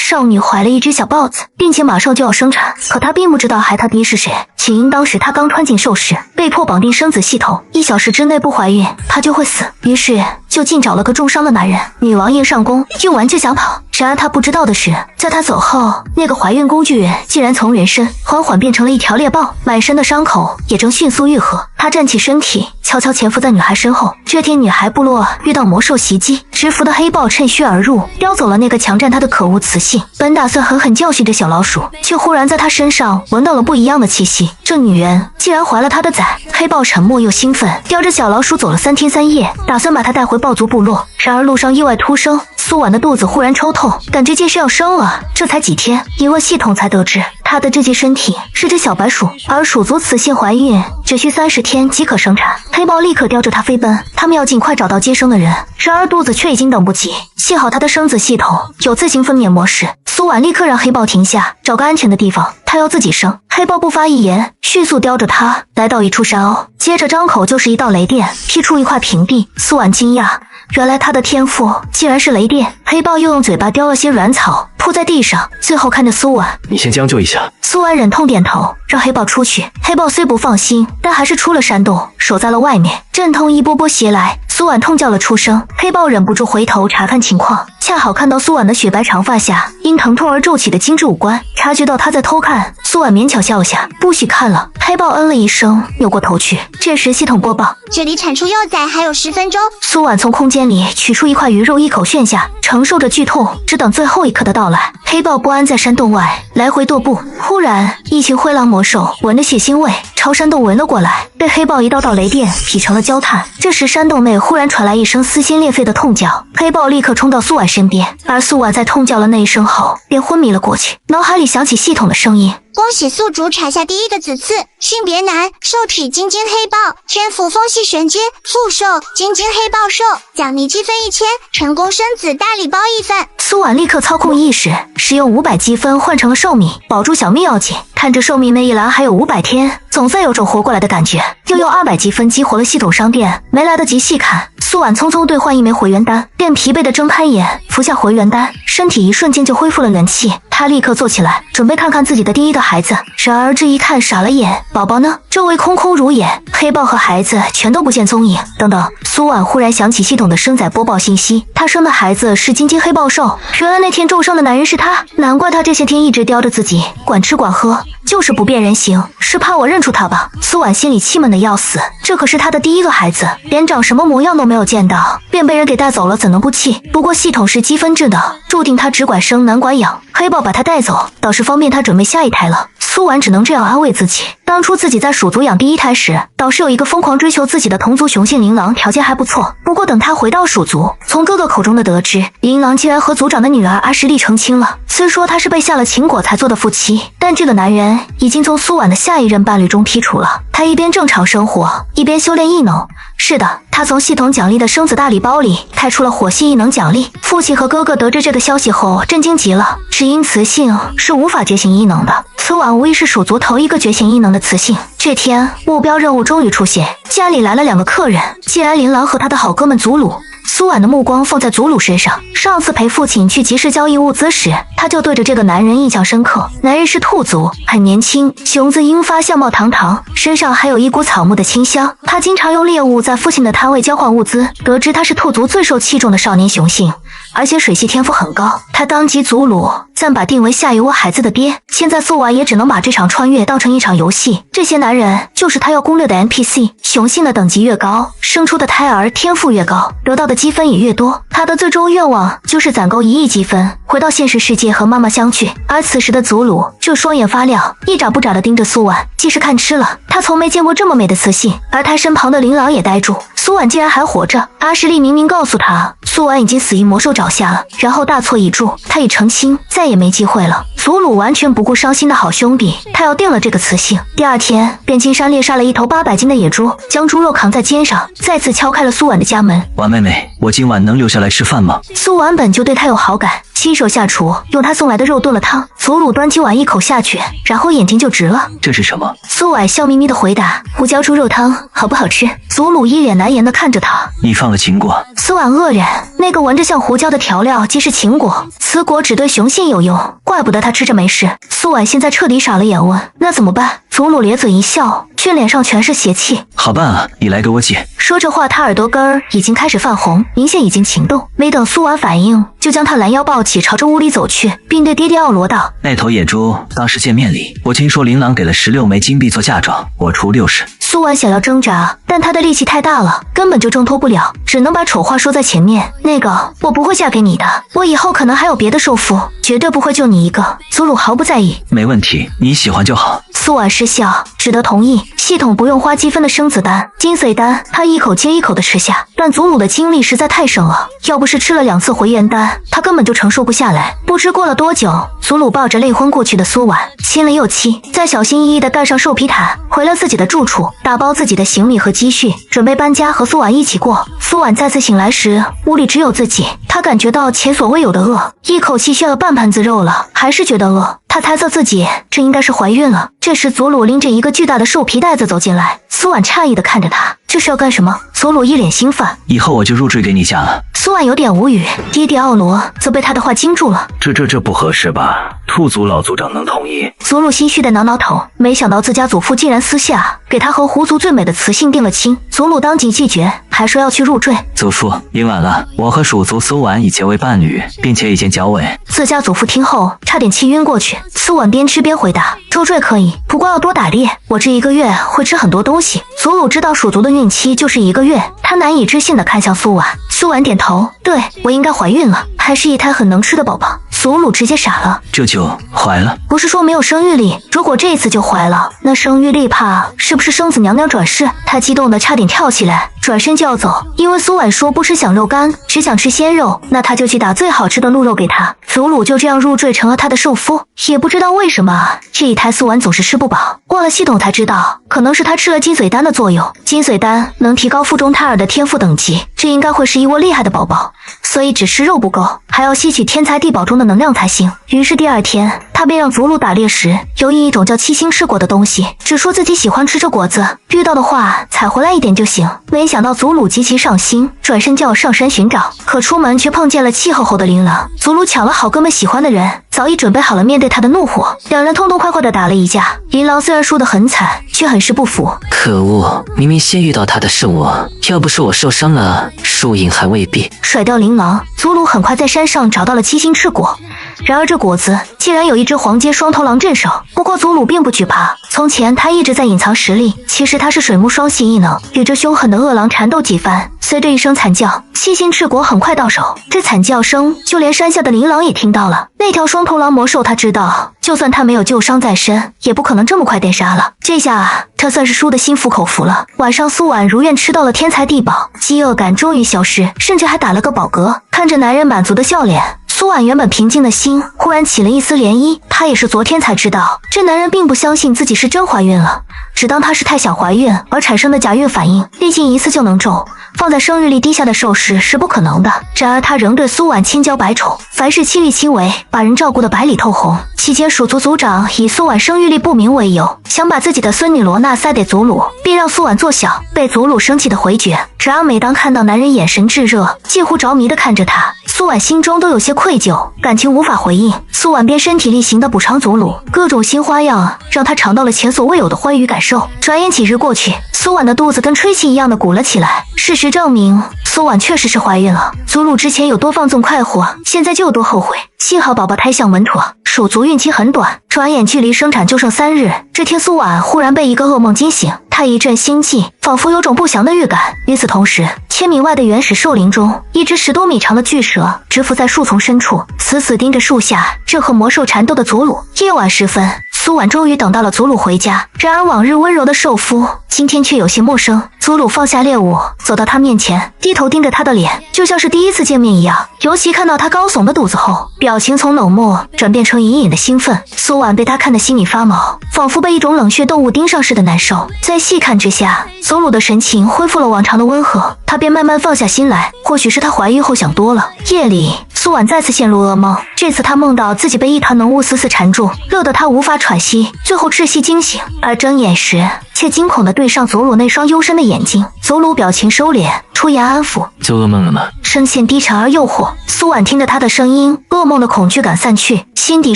少女怀了一只小豹子，并且马上就要生产，可她并不知道孩她爹是谁。起因当时她刚穿进兽室，被迫绑定生子系统，1小时之内不怀孕，她就会死。于是就近找了个重伤的男人。女王硬上弓，用完就想跑。然而她不知道的是，在她走后，那个怀孕工具人竟然从人身缓缓变成了一条猎豹，满身的伤口也正迅速愈合。她站起身体，悄悄潜伏在女孩身后。这天，女孩部落遇到魔兽袭击，执服的黑豹趁虚而入，叼走了那个强占她的可恶雌性。本打算狠狠教训这小老鼠，却忽然在她身上闻到了不一样的气息。这女人竟然怀了她的崽。黑豹沉默又兴奋，叼着小老鼠走了3天3夜，打算把它带回豹族部落。然而路上意外突生，苏婉的肚子忽然抽痛，感觉这是要生了。这才几天，一问系统才得知，她的这具身体是只小白鼠，而鼠族雌性怀孕只需30天即可生产。黑豹立刻叼着它飞奔，他们要尽快找到接生的人。然而肚子却已经等不及，幸好他的生子系统有自行分娩模式。苏婉立刻让黑豹停下，找个安全的地方，他要自己生。黑豹不发一言，迅速叼着它来到一处山凹，接着张口就是一道雷电，劈出一块平地。苏婉惊讶，原来他的天赋竟然是雷电。黑豹又用嘴巴叼了些软草铺在地上，最后看着苏婉，你先将就一下。苏婉忍痛点头，让黑豹出去。黑豹虽不放心，但还是出了山洞，守在了外面。阵痛一波波袭来，苏婉痛叫了出声。黑豹忍不住回头查看情况，恰好看到苏婉的雪白长发下因疼痛而皱起的精致五官，察觉到他在偷看，苏婉勉强笑下，不许看了。黑豹嗯了一声，扭过头去。这时系统播报，这里产出幼崽还有10分钟。苏婉从空间里取出一块鱼肉，一口炫下，承受着剧痛，只等最后一刻的到来。黑豹不安在山洞外来回踱步，忽然一群灰狼魔兽闻着血腥味朝山洞围了过来，被黑豹一道道雷电劈成了焦炭。这时山洞内忽然传来一声撕心裂肺的痛叫，黑豹立刻冲到苏婉身边，而苏婉在痛叫了那一声后便昏迷了过去。脑海里响起系统的声音，恭喜宿主产下第一个子嗣，性别男，兽体金睛黑豹，天赋风系玄阶，复兽金睛黑豹兽，奖励积分1000，成功生子大礼包1份。苏婉立刻操控意识，使用500积分换成了寿命，保住小命要紧。看着寿命那一栏还有500天，总算有种活过来的感觉。又用200积分激活了系统商店，没来得及细看，苏婉匆匆兑换1枚回元丹，便疲惫的睁开眼，服下回元丹，身体一瞬间就恢复了元气。她立刻坐起来，准备看看自己的第一个孩子。然而这一看傻了眼，宝宝呢？周围空空如也，黑豹和孩子全都不见踪影。等等，苏婉忽然想起系统的生仔播报信息，她生的孩子是金睛黑豹兽。原来那天重伤的男人是他，难怪他这些天一直叼着自己，管吃管喝，就是不辨人形，是怕我认出他吧。苏婉心里气闷的要死，这可是他的第一个孩子，连长什么模样都没有见到，便被人给带走了，怎能不气？不过系统是积分制的，注定他只管生难管养，黑豹把他带走，倒是方便他准备下一胎了。苏婉只能这样安慰自己，当初自己在鼠族养第一胎时，倒是有一个疯狂追求自己的同族雄性琳琅，条件还不错。不过等他回到鼠族，从哥哥口中的得知，琳琅竟然和族长的女儿阿什利成亲了。虽说他是被下了情果才做的夫妻，但这个男人已经从苏婉的下一任伴侣中剔除了。他一边正常生活，一边修炼异能。是的，他从系统奖励的生子大礼包里开出了火系异能奖励。父亲和哥哥得知这个消息后震惊极了，只因雌性是无法觉醒异能的。苏婉无疑是鼠族头一个觉醒异能的雌性。这天目标任务终于出现，家里来了2个客人，竟然琳琅和他的好哥们祖鲁。苏婉的目光放在祖鲁身上，上次陪父亲去集市交易物资时，他就对着这个男人印象深刻。男人是兔族，很年轻，雄姿英发，相貌堂堂，身上还有一股草木的清香。他经常用猎物在父亲的摊位交换物资，得知他是兔族最受器重的少年雄性，而且水系天赋很高。他当即祖鲁暂把定为下一窝孩子的爹。现在苏婉也只能把这场穿越当成一场游戏。这些男人就是他要攻略的 NPC， 雄性的等级越高，生出的胎儿天赋越高，得到的积分也越多。他的最终愿望就是攒够1亿积分，回到现实世界和妈妈相聚。而此时的祖鲁就双眼发亮，一眨不眨地盯着苏婉，既是看痴了。他从没见过这么美的雌性，而他身旁的琳琅也呆住，苏婉竟然还活着。阿什利明明告诉他，苏婉已经死于魔兽爪下了，然后大错已著，他已成亲，再也没机会了。祖鲁完全不顾伤心的好兄弟，他要定了这个雌性。第二天便进山猎杀了一头800斤的野猪，将猪肉扛在肩上，再次敲开了苏婉的家门。婉妹妹，我今晚能留下来吃饭吗？苏婉本就对他有好感，亲手下厨，用他送来的肉炖了汤。祖鲁端起碗一口下去，然后眼睛就直了。这是什么？苏婉笑眯眯的回答：胡椒猪肉汤，好不好吃？祖鲁一脸难言的看着他。你放了秦果？苏婉愕然，那个闻着像胡椒的调料即是秦果，此果只对雄性有用，怪不得他吃着没事。苏婉现在彻底傻了眼，问：那怎么办？祖鲁咧嘴一笑，却脸上全是邪气。好办啊，你来给我解。说着话，他耳朵根儿已经开始泛红，明显已经情动。没等苏婉反应，就将他拦腰抱起，朝着屋里走去，并对爹爹奥罗道：那头野猪当时见面礼，我听说琳琅给了16枚金币做嫁妆，我出60。苏婉想要挣扎，但他的力气太大了，根本就挣脱不了，只能把丑话说在前面。那个，我不会嫁给你的，我以后可能还有别的受夫，绝对不会就你一个。祖鲁毫不在意。没问题，你喜欢就好。苏婉失笑，只得同意。系统不用花积分的生子丹、金髓丹，他一口接一口的吃下，但祖鲁的精力实在太盛了，要不是吃了2次回元丹，他根本就承受不下来。不知过了多久，祖鲁抱着累昏过去的苏婉，亲了又亲，再小心翼翼地盖上兽皮毯，回了自己的住处，打包自己的行李和积蓄，准备搬家和苏婉一起过。苏婉再次醒来时，屋里只有自己，她感觉到前所未有的饿，一口气削了半盘子肉了，还是觉得饿。她猜测自己这应该是怀孕了。这时祖鲁拎着一个巨大的兽皮袋子走进来，苏婉诧异地看着他，这是要干什么？祖鲁一脸兴奋，以后我就入赘给你家了。苏婉有点无语，爹爹奥罗则被他的话惊住了。这不合适吧？兔族老族长能同意？祖鲁心虚的挠挠头，没想到自家祖父竟然私下给他和狐族最美的雌性定了亲。祖鲁当即拒绝，还说要去入赘。祖父，已晚了，我和鼠族苏婉已结为伴侣，并且已经交尾。自家祖父听后差点气晕过去。苏婉边吃边回答：入赘可以，不过要多打猎，我这1个月会吃很多东西。祖鲁知道鼠族的孕期就是1个月，他难以置信地看向苏婉。苏婉点头，对，我应该怀孕了，还是一胎很能吃的宝宝。祖鲁直接傻了，这就怀了？不是说没有生育力，如果这次就怀了，那生育力怕是不是生子娘娘转世？他激动的差点跳起来，转身就要走，因为苏婉说不吃响肉干，只想吃鲜肉，那他就去打最好吃的鹿肉给他。祖鲁就这样入赘成了他的受夫，也不知道为什么这一胎苏婉总是吃不饱。过了系统才知道，可能是他吃了金髓丹的作用，金髓丹能提高腹中胎儿的天赋等级，这应该会是一窝厉害的宝宝，所以只吃肉不够，还要吸取天才地宝中的能量才行。于是第2天，他便让祖鲁打猎时留意一种叫七星赤果的东西，只说自己喜欢吃这果子，遇到的话采回来一点就行。没想到祖鲁极其上心，转身就要上山寻找，可出门却碰见了气候后的琳琅。祖鲁抢了好哥们喜欢的人，早已准备好了面对他的怒火，两人痛痛快快地打了一架。琳琅虽然输得很惨，却很是不服。可恶，明明先遇到他的是我，要不是我受伤了，输赢还未必。甩掉琳琅，祖鲁很快在山上找到了七星赤果。然而这果子竟然有一只黄阶双头狼镇守，不过祖鲁并不惧怕，从前他一直在隐藏实力，其实他是水木双系异能，与这凶狠的恶狼缠斗几番，随着一声惨叫，七星赤果很快到手。这惨叫声就连山下的琳琅也听到了，那条双头狼魔兽他知道，就算他没有旧伤在身，也不可能这么快电杀了。这下他算是输得心服口服了。晚上苏婉如愿吃到了天才地宝，饥饿感终于消失，甚至还打了个饱嗝。看着男人满足的笑脸，苏婉原本平静的心忽然起了一丝涟漪。她也是昨天才知道，这男人并不相信自己是真怀孕了，只当她是太想怀孕而产生的假孕反应，历经1次就能中，放在生育力低下的兽氏是不可能的。然而他仍对苏婉千娇百宠，凡事亲力亲为，把人照顾得白里透红。期间鼠族族长以苏婉生育力不明为由，想把自己的孙女罗娜塞给祖鲁，并让苏婉做小，被祖鲁生气的回绝。然而每当看到男人眼神炙热，近乎着迷的看着他，苏婉心中都有些愧疚，感情无法回应。苏婉便身体力行的补偿祖鲁，各种新花样让他尝到了前所未有的欢愉感受。转眼几日过去，苏婉的肚子跟吹气一样的鼓了起来。事实证明，苏婉确实是怀孕了。祖鲁之前有多放纵快活，现在就有多后悔。幸好宝宝胎相稳妥，鼠族孕期很短，转眼距离生产就剩3日。这天苏婉忽然被一个噩梦惊醒，她一阵心悸，仿佛有种不祥的预感。与此同时，千米外的原始兽林中，一只10多米长的巨蛇蛰伏在树丛深处，死盯着树下正和魔兽缠斗的祖鲁。夜晚时分，苏婉终于等到了祖鲁回家，然而往日温柔的受夫，今天却有些陌生。祖鲁放下猎物，走到他面前，低头盯着他的脸，就像是第一次见面一样。尤其看到他高耸的肚子后，表情从冷漠转变成隐隐的兴奋。苏婉被他看得心里发毛，仿佛被一种冷血动物盯上似的难受。在细看之下，祖鲁的神情恢复了往常的温和，他便慢慢放下心来。或许是他怀孕后想多了。夜里，苏婉再次陷入噩梦，这次她梦到自己被一团浓雾死死缠住，热得她无法喘息，最后窒息惊醒。而睁眼时，却惊恐地对上祖鲁那双幽深的眼睛。祖鲁表情收敛，出言安抚：“做噩梦了吗？”声线低沉而诱惑。苏婉听着他的声音，噩梦的恐惧感散去，心底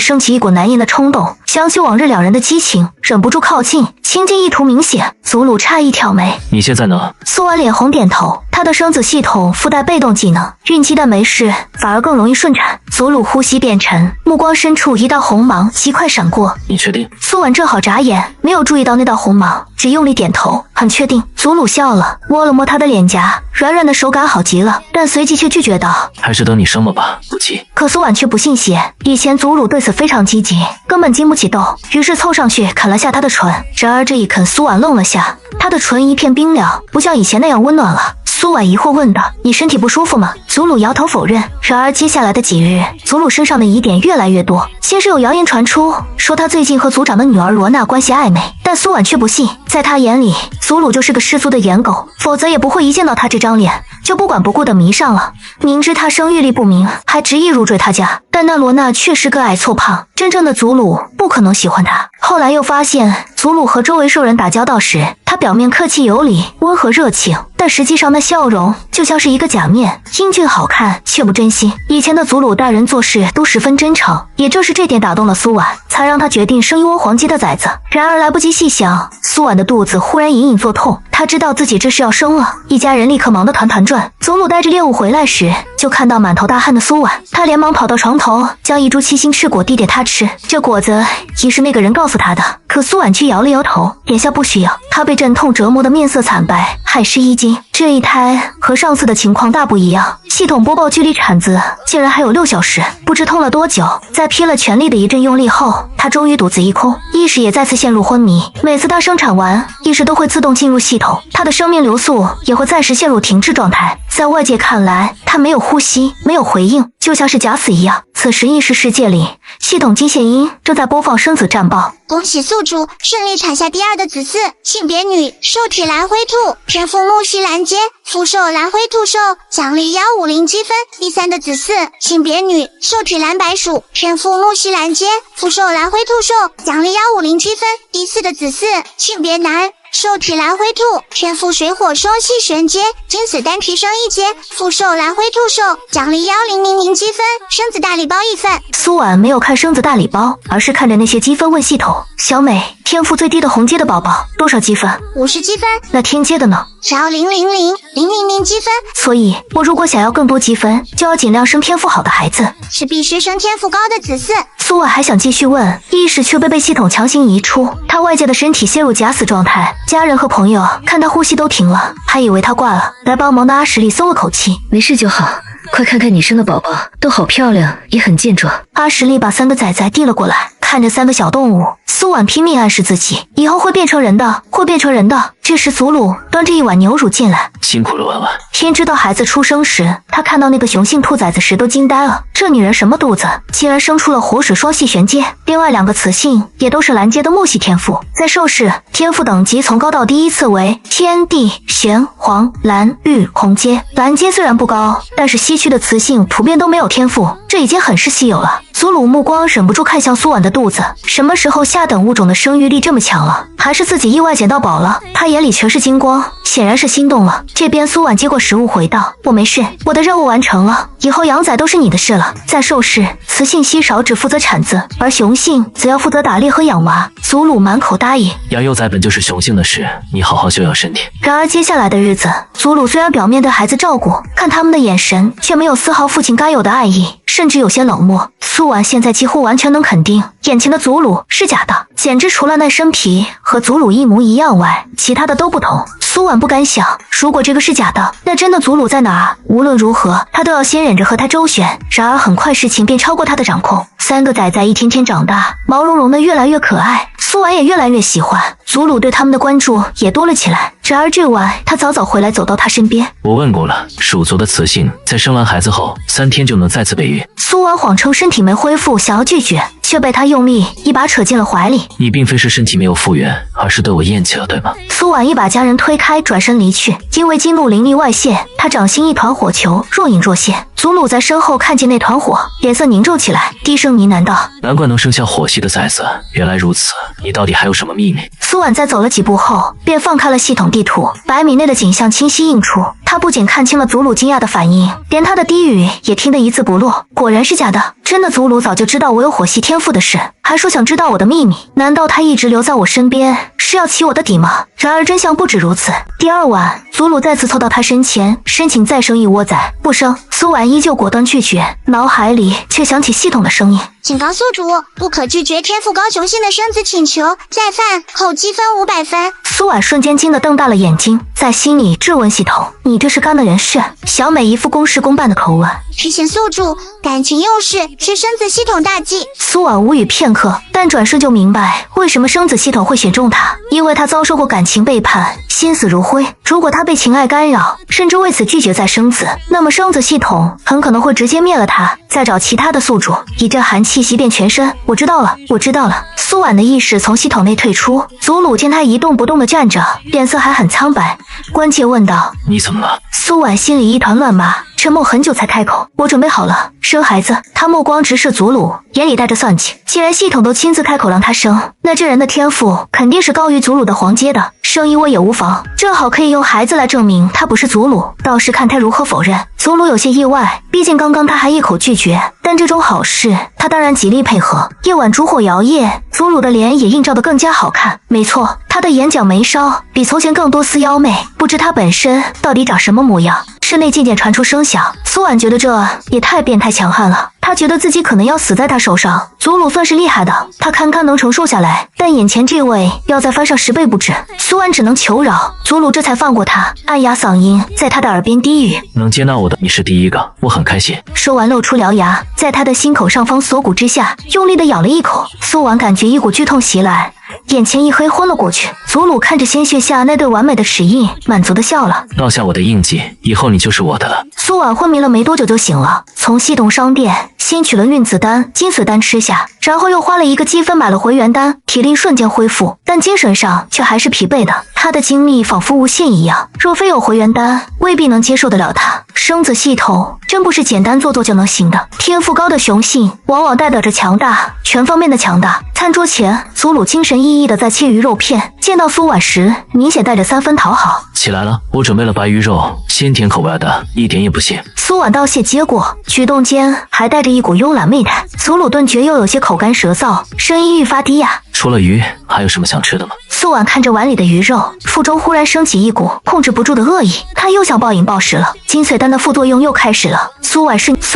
升起一股难言的冲动。想起往日两人的激情，忍不住靠近，情境意图明显。祖鲁诧异挑眉：“你现在呢？”苏婉脸红点头。她的生子系统附带被动技能，孕期但没事，反而更容易顺产。祖鲁呼吸变沉，目光深处一道红芒极快闪过。“你确定？”苏婉正好眨眼，没有注意到那道红芒，只用力点头：“很确定。”祖鲁笑了，摸了摸她的脸颊，软软的手感好极了，但随即却拒绝道：“还是等你生了吧，不急。”可苏婉却不信邪，以前祖鲁对此非常积极，根本经不起逗，于是凑上去啃了下她的唇。然而这一啃，苏婉愣了下，她的唇一片冰凉，不像以前那样温暖了。苏婉疑惑问道：“你身体不舒服吗？”祖鲁摇头否认。然而接下来的几日，祖鲁身上的疑点越来越多。先是有谣言传出，说他最近和族长的女儿罗娜关系暧昧，但苏婉却不信。在他眼里，祖鲁就是个失足的颜狗，否则也不会一见到他这张脸就不管不顾的迷上了。明知他生育力不明，还执意入赘他家，但那罗娜确实个矮凑胖，真正的祖鲁不可能喜欢他。后来又发现，祖鲁和周围兽人打交道时，他表面客气有礼，温和热情，但实际上那笑容就像是一个假面，英俊好看却不真心。以前的祖鲁待人做事都十分真诚，也正是这点打动了苏婉，才让他决定生一窝黄鸡的崽子。然而来不及细想，苏婉的肚子忽然隐隐作痛，她知道自己这是要生了，一家人立刻忙得团团转。祖鲁带着猎物回来时，就看到满头大汗的苏婉，他连忙跑到床头，将一株七星赤果递给她吃。这果子也是那个人告诉他的，可苏婉却摇了摇头，眼下不需要。她被阵痛折磨得面色惨白，海湿衣襟。这一胎和上次的情况大不一样，系统播报距离产子竟然还有6小时，不知痛了多久。在拼了全力的一阵用力后，她终于肚子一空，意识也再次陷入昏迷。每次她生产完，意识都会自动进入系统，她的生命流速也会暂时陷入停滞状态。在外界看来，她没有呼吸，没有回应，就像是假死一样。此时意识世界里，系统机械音正在播放生子战报。恭喜宿主顺利产下第2的子嗣，性别女，受体蓝灰兔，天赋木须蓝阶，复兽蓝灰兔兽，奖励150积分。第3的子嗣，性别女，受体蓝白鼠，天赋木须蓝阶，复兽蓝灰兔兽，奖励150积分。第4的子嗣，性别男，受体蓝灰兔，天赋水火双系玄阶，金子丹提升1阶，复兽蓝灰兔兽，奖励1000积分，生子大礼包1份。苏婉没有看生子大礼包，而是看着那些积分问系统：“小美，天赋最低的红阶的宝宝多少积分？50积分。那天阶的呢？只要000积分。所以我如果想要更多积分，就要尽量生天赋好的孩子，是必须生天赋高的子嗣。”苏婉还想继续问，意识却被系统强行移出，她外界的身体陷入假死状态。家人和朋友看她呼吸都停了，还以为她挂了。来帮忙的阿什利松了口气：“没事就好，快看看你生的宝宝，都好漂亮，也很健壮。”阿什利把3个崽崽递了过来，看着3个小动物，苏婉拼命暗示自己，以后会变成人的，会变成人的。这时祖鲁端着一碗牛乳进来：“辛苦了，婉婉。”天知道孩子出生时，他看到那个雄性兔崽子时都惊呆了。这女人什么肚子，竟然生出了火水双系玄阶，另外2个雌性也都是蓝阶的木系天赋。在兽世，天赋等级从高到低依次为天地玄黄蓝绿红阶。蓝阶虽然不高，但是西区的雌性普遍都没有天赋，这已经很是稀有了。祖鲁目光忍不住看向苏婉的肚子，什么时候下等物种的生育力这么强了？还是自己意外捡到宝了？他眼里全是金光，显然是心动了。这边苏婉接过食物回道：“我没事，我的任务完成了，以后养崽都是你的事了。在兽世，雌性稀少，只负责产子，而雄性则要负责打猎和养娃。”祖鲁满口答应。养幼崽本就是雄性的事，你好好休养身体。然而接下来的日子，祖鲁虽然表面对孩子照顾，看他们的眼神却没有丝毫父亲该有的爱意，甚至有些冷漠。苏婉现在几乎完全能肯定，眼前的祖鲁是假的，简直除了那身皮和祖鲁一模一样外，其他的都不同。苏婉不敢想，如果这个是假的，那真的祖鲁在哪儿？无论如何，她都要先忍忍着和他周旋，然而很快事情便超过他的掌控。3个崽崽一天天长大，毛茸茸的越来越可爱，苏婉也越来越喜欢。祖鲁对他们的关注也多了起来。然而这晚，他早早回来，走到他身边。我问过了，鼠族的雌性在生完孩子后3天就能再次备孕。苏婉谎称身体没恢复，想要拒绝，却被他用力一把扯进了怀里。你并非是身体没有复原，而是对我厌弃了，对吗？苏婉一把将人推开，转身离去。因为激怒灵力外泄，他掌心一团火球若隐若现。祖鲁在身后看见那团火，脸色凝重起来，低声呢喃道：“难怪能生下火系的崽子，原来如此。你到底还有什么秘密？”苏婉在走了几步后，便放开了系统地图，100米内的景象清晰映出。他不仅看清了祖鲁惊讶的反应，连他的低语也听得一字不落。果然是假的，真的祖鲁早就知道我有火系天赋的事，还说想知道我的秘密。难道他一直留在我身边是要起我的底吗？然而真相不止如此。第2晚，祖鲁再次凑到他身前，申请再生一窝崽，不生。苏婉依旧果断拒绝，脑海里却响起系统的声音：“请告宿主，不可拒绝天赋高雄性的生子请求，再犯扣积分500分。”苏婉瞬间惊得瞪大了眼睛，在心里质问系统：“你这是干的人事？”小美一副公事公办的口吻：“提醒宿主，感情用事是生子系统大忌。”苏婉无语片刻，但转瞬就明白为什么生子系统会选中他，因为他遭受过感情背叛，心死如灰。如果他被情爱干扰，甚至为此拒绝再生子，那么生子系统很可能会直接灭了他，再找其他的宿主。一阵寒气袭遍全身。我知道了，我知道了。苏婉的意识从系统内退出，祖鲁见他一动不动地站着，脸色还很苍白，关切问道：“你怎么了？”苏婉心里一团乱麻，沉默很久才开口：“我准备好了，生孩子。”他目光直视祖鲁，眼里带着算计。既然系统都亲自开口让他生，那这人的天赋肯定是高于祖鲁的黄阶的，生一窝也无妨，正好可以用孩子来证明他不是祖鲁，到时看他如何否认。祖鲁有些意外，毕竟刚刚他还一口拒绝，但这种好事他当然极力配合。夜晚烛火摇曳，祖鲁的脸也映照得更加好看。没错，他的眼角眉梢比从前更多丝妖媚，不知他本身到底长什么模样。室内渐渐传出声响，苏婉觉得这也太变态强悍了，他觉得自己可能要死在他手上。祖鲁算是厉害的，他堪堪能承受下来，但眼前这位要再翻上10倍不止。苏婉只能求饶，祖鲁这才放过他，暗哑嗓音在他的耳边低语：“能接纳我的你是第一个，我很开心。”说完露出獠牙，在他的心口上方锁骨之下用力地咬了一口。苏婉感觉一股剧痛袭来，眼前一黑昏了过去。祖鲁看着鲜血下那对完美的齿印，满足地笑了：“烙下我的印记，以后你就是我的了。”苏婉昏迷了没多久就醒了，从系统商店先取了孕子丹、金髓丹吃下，然后又花了1个积分买了回元丹，体力瞬间恢复，但精神上却还是疲惫的。他的精力仿佛无限一样，若非有回元丹，未必能接受得了他。生子系统真不是简单做做就能行的，天赋高的雄性往往代表着强大，全方面的强大。餐桌前，祖鲁精神奕奕地在切鱼肉片，见到苏婉时明显带着3分讨好。起来了，我准备了白鱼肉，鲜甜口味的，一点也不咸。苏婉道谢接过，举动间还带着一股慵懒媚态。祖鲁顿觉又有些口干舌燥，声音愈发低哑：“除了鱼，还有什么想吃的吗？”苏婉看着碗里的鱼肉，腹中忽然升起一股控制不住的恶意，她又想暴饮暴食了。金髓丹的副作用又开始了。苏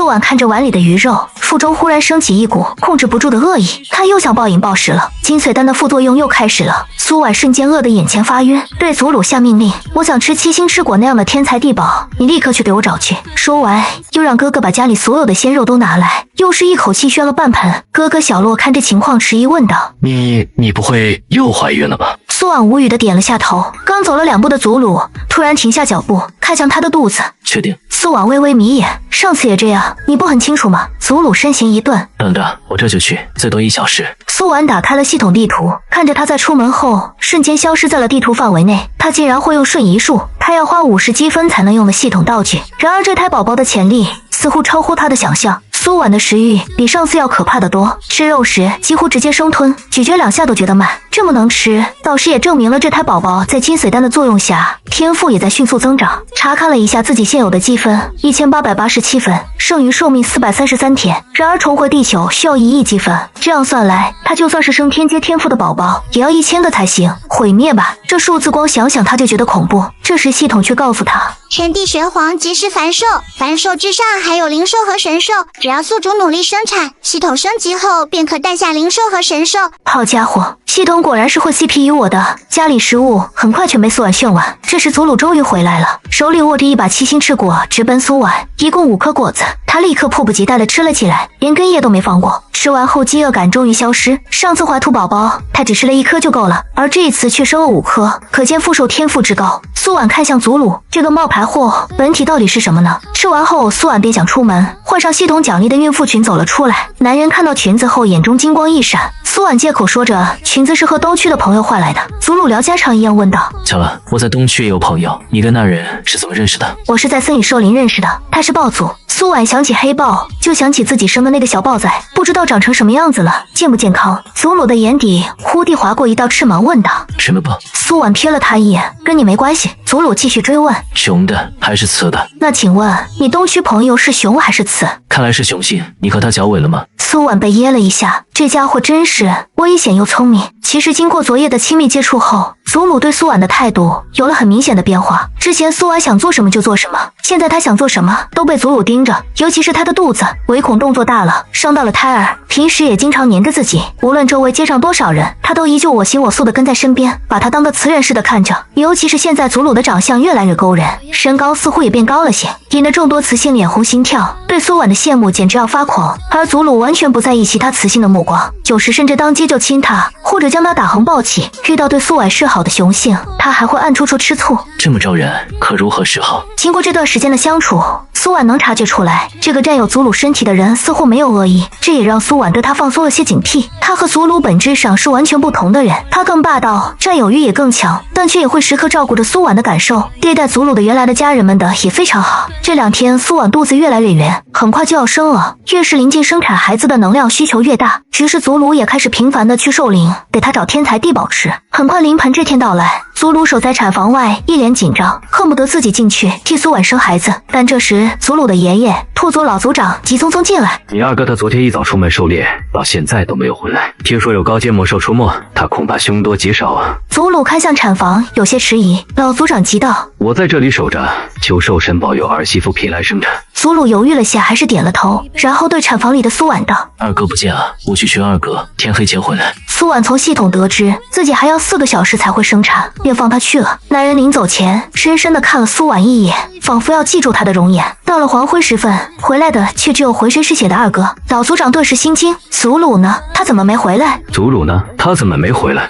婉看着碗里的鱼肉，腹中忽然升起一股控制不住的恶意，她又想暴饮暴食了。金髓丹的副作用又开始了。苏婉瞬间饿得眼前发晕，对祖鲁下命令：“我想吃7星吃果那样的天才地宝，你立刻去给我找去。”说完，又让哥哥把家里所有的鲜肉都拿来，又是一口气炫了半盆。哥哥小洛看这情况，迟疑问道：“你不会又怀孕了吧？”苏婉无语的点了下头。刚走了2步的祖鲁突然停下脚步，看向他的肚子。确定？苏婉微微眯眼，上次也这样，你不很清楚吗？祖鲁身形一顿，等着，我这就去，最多1小时。苏婉打开了系统地图，看着他在出门后瞬间消失在了地图范围内。他竟然会用瞬移术，他要花50积分才能用的系统道具。然而这胎宝宝的潜力似乎超乎他的想象。苏婉的食欲比上次要可怕得多，吃肉时几乎直接生吞，咀嚼2下都觉得慢。这么能吃，倒是也证明了这胎宝宝在金髓丹的作用下，天赋也在迅速增长。查看了一下自己现有的积分，1887分，剩余寿命433天。然而重回地球需要1亿积分，这样算来，他就算是生天阶天赋的宝宝，也要1000个才行。毁灭吧，这数字光想想他就觉得恐怖。这时系统却告诉他：天地玄黄即是凡兽，凡兽之上还有灵兽和神兽，只只要宿主努力生产，系统升级后便可诞下灵兽和神兽。好家伙，系统果然是会 CPU 我的。家里食物很快全被苏婉炫完。这时祖鲁终于回来了，手里握着一把七星赤果，直奔苏婉，一共5颗果子，他立刻迫不及待地吃了起来，连根叶都没放过。吃完后饥饿感终于消失，上次怀土宝宝他只吃了1颗就够了，而这一次却生了5颗，可见复兽天赋之高。苏婉看向祖鲁，这个冒牌货本体到底是什么呢？吃完后苏婉便想出门，换上系统奖励的孕妇裙走了出来。男人看到裙子后眼中金光一闪，苏婉借口说着裙子是和东区的朋友换来的。祖鲁聊家常一样问道：巧了，我在东区也有朋友，你跟那人是怎么认识的？我是在森影兽林认识的，他是豹族。苏婉想起黑豹，就想起自己生的那个小豹仔，不知道长成什么样子了，健不健康？祖鲁的眼底忽地划过一道赤芒，问道：什么豹？苏婉瞥了他一眼，跟你没关系。祖鲁继续追问：雄的还是雌的？那请问你东区朋友是雄还是雌？看来是雄性，你和他交尾了吗？苏婉被噎了一下，这家伙真是危险又聪明。其实经过昨夜的亲密接触后，祖鲁对苏婉的态度有了很明显的变化。之前苏婉想做什么就做什么，现在他想做什么都被祖鲁盯着，尤其是他的肚子，唯恐动作大了伤到了胎儿。平时也经常黏着自己，无论周围街上多少人，他都依旧我行我素的跟在身边，把他当个雌人似的看着。尤其是现在祖鲁的长相越来越勾人，身高似乎也变高了些，引得众多雌性脸红心跳，对苏婉的羡慕简直要发狂。而祖鲁完全不在意其他雌性的目光，有时甚至当街就亲他，或者将他打横抱起。遇到对苏婉示好的雄性，他还会暗戳戳吃醋。这么招人，可如何是好？经过这段时间的相处，苏婉能察觉出来，这个占有祖鲁身体的人似乎没有恶意，这也让苏婉对他放松了些警惕。他和祖鲁本质上是完全不同的人，他更霸道，占有欲也更强，但却也会时刻照顾着苏婉的感受。对待祖鲁的原来的家人们的也非常好。这2天苏婉肚子越来越圆，很快就要生了，越是临近生产孩子的能量需求越大，于是祖鲁也开始频繁的去兽林给他找天才地宝吃。很快临盆这天到来，祖鲁守在产房外，一脸紧张，恨不得自己进去替苏婉生孩子。但这时祖鲁的爷爷兔族老族长急匆匆进来：你二哥他昨天一早出门狩猎，到现在都没有回来。听说有高阶魔兽出没，他恐怕凶多吉少啊。祖鲁看向产房，有些迟疑。老族长急道：我在这里守着，求兽神保佑儿媳妇平安生产。祖鲁犹豫了下，还是点了头，然后对产房里的苏婉道：二哥不见啊，我去寻二哥，天黑前回来。苏婉从系统得知自己还要4个小时才会生产，便放他去了。男人临走前深深地看了苏婉一眼，仿佛要记住她的容颜。到了黄昏时分，回来的却只有浑身是血的二哥。老族长顿时心惊，祖鲁呢？他怎么没回来？祖鲁呢？他怎么没回来？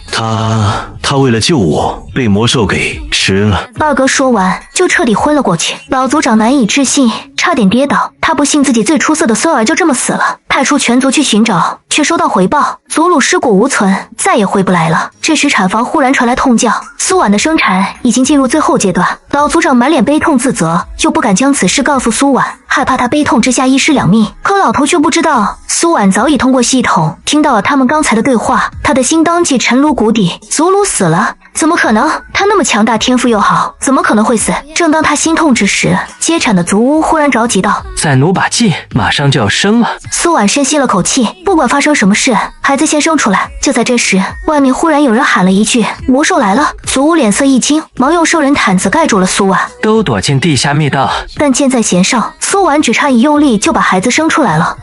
他为了救我，被魔兽给吃了。二哥说完就彻底昏了过去。老族长难以置信，差点跌倒。他不信自己最出色的孙儿就这么死了，派出全族去寻找，却收到回报，祖鲁尸骨无存，再也回不来了。这时产房忽然传来痛叫，苏婉的生产已经进入最后阶段。老族长满脸悲痛自责，又不敢将此事告诉苏婉，害怕他悲痛之下一尸两命。可老头却不知道，苏婉早已通过系统听到了他们刚才的对话，他的心当即沉入谷底。祖鲁死了？怎么可能？他那么强大，天赋又好，怎么可能会死？正当他心痛之时，接产的族屋忽然着急道：再努把劲，马上就要生了。苏婉深吸了口气，不管发生什么事，孩子先生出来。就在这时，外面忽然有人喊了一句：魔兽来了！族屋脸色一惊，忙用兽人毯子盖住了苏婉，都躲进地下密道。但箭在弦上，苏婉只差一用力就把孩子生出来了。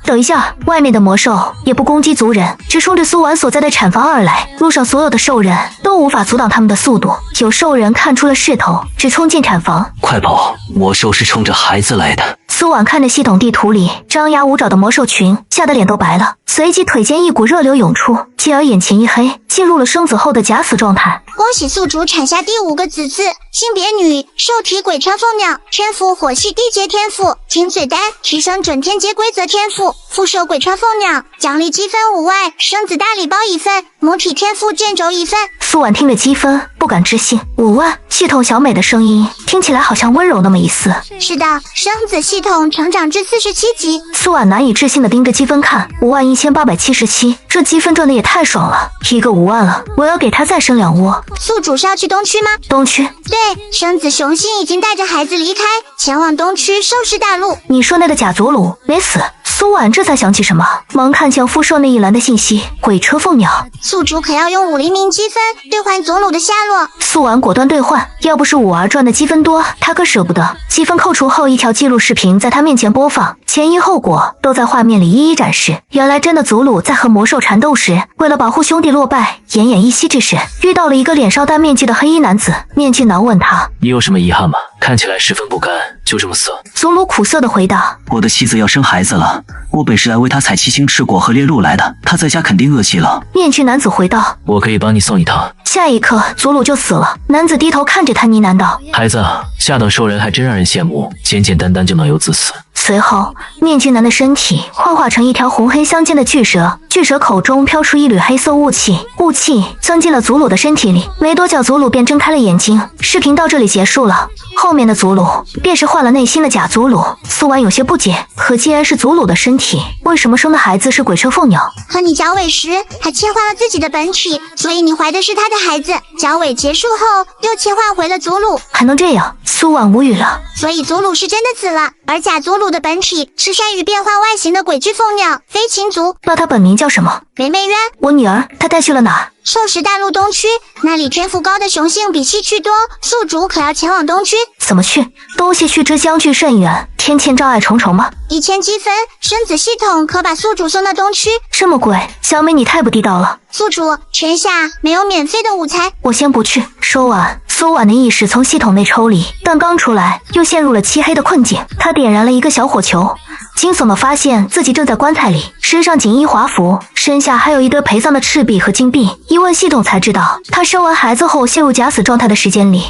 等一下，外面的魔兽也不攻击族人，只冲着苏婉所在的产房而来。路上所有的兽人都无法阻挡他们的速度。有兽人看出了势头，只冲进产房。快跑！魔兽是冲着孩子来的。苏婉看着系统地图里张牙舞爪的魔兽群，吓得脸都白了，随即腿间一股热流涌出，继而眼前一黑，进入了生子后的假死状态。恭喜宿主产下第5个子嗣，性别女，兽体鬼穿凤鸟，天赋火系地阶天赋，金嘴丹提升准天阶规则天赋，复兽鬼穿凤鸟，奖励积分5万，生子大礼包1份，母体天赋剑轴1份。苏婉听着积分，不敢置信，5万。系统小美的声音听起来好像温柔那么一丝。是的，生子系统成长至47级。苏婉难以置信地盯着积分看，51877，这积分赚的也太爽了，一个5万了，我要给他再生2窝。宿主是要去东区吗？东区？对，生子雄性已经带着孩子离开，前往东区兽氏大陆。你说那个假祖鲁没死？苏婉这才想起什么，忙看向附设那一栏的信息：鬼车凤鸟。宿主可要用50名积分兑换祖鲁的下落。苏婉果断兑换，要不是五儿赚的积分多，他可舍不得。积分扣除后，一条记录视频在他面前播放，前因后果都在画面里一一展示。原来真的祖鲁在和魔兽缠斗时，为了保护兄弟落败，奄奄一息之时，遇到了一个脸上戴面具的黑衣男子。面具男问他：你有什么遗憾吗？看起来十分不甘，就这么死。祖鲁苦涩地回答：我的妻子要生孩子了，我本是来为她采七星赤果和猎鹿来的，她在家肯定饿极了。面具男子回道：我可以帮你送一趟。下一刻，祖鲁就死了。男子低头看着他呢喃道：孩子，下等兽人还真让人羡慕，简简单单就能有子嗣。随后，面具男的身体幻化成一条红黑相间的巨蛇，巨蛇口中飘出一缕黑色雾气，雾气钻进了祖鲁的身体里。没多久，祖鲁便睁开了眼睛。视频到这里结束了，后面的祖鲁便是换了内心的假祖鲁。苏婉有些不解，可既然是祖鲁的身体，为什么生的孩子是鬼车凤鸟？和你交尾时还切换了自己的本体，所以你怀的是他的孩子。交尾结束后又切换回了祖鲁，还能这样？苏婉无语了。所以祖鲁是真的死了，而假祖鲁的本体是善于变换外形的鬼巨凤鸟飞禽族。那他本名叫什么？梅梅渊。我女儿，她带去了哪儿？兽食大陆东区，那里天赋高的雄性比西区多，宿主可要前往东区。怎么去？东西去之相距甚远，天堑障碍重重吗？1000积分，生子系统可把宿主送到东区。这么贵，小美你太不地道了。宿主，泉下没有免费的午餐。我先不去。说完，苏婉的意识从系统内抽离，但刚出来又陷入了漆黑的困境。她点燃了一个小火球，惊悚地发现自己正在棺材里，身上锦衣华服，身下还有一堆陪葬的赤壁和金币。一问系统才知道，她生完孩子后陷入假死状态的时间里，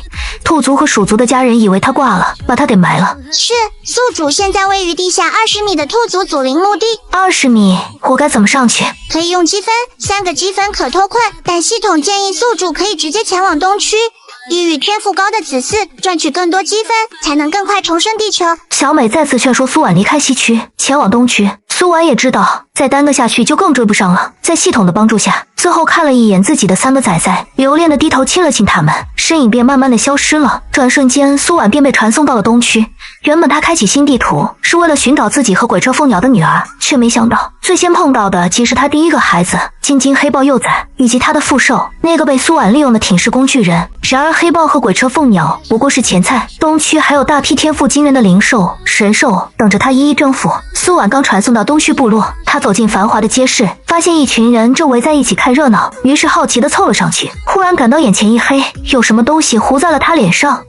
兔族和鼠族的家人以为她挂了，把她给埋了。是，宿主现在位于地下20米的兔族祖灵墓地。20米，我该怎么上去？可以用积分，3个积分可脱困，但系统建议宿主可以直接前往东区，以与天赋高的子嗣赚取更多积分，才能更快重生地球。小美再次劝说苏婉离开西区，前往东区。苏婉也知道，再耽搁下去就更追不上了。在系统的帮助下，最后看了一眼自己的3个崽崽，留恋的低头亲了亲他们，身影便慢慢的消失了。转瞬间，苏婉便被传送到了东区。原本她开启新地图是为了寻找自己和鬼车凤鸟的女儿，却没想到最先碰到的其实她第一个孩子金金黑豹幼崽，以及他的副兽那个被苏婉利用的挺尸工具人。然而黑豹和鬼车凤鸟不过是前菜，东区还有大批天赋惊人的灵兽、神兽等着他一一征服。苏婉刚传送到东区部落，他走进繁华的街市，发现一群人正围在一起看热闹，于是好奇地凑了上去，忽然感到眼前一黑，有什么东西糊在了他脸上。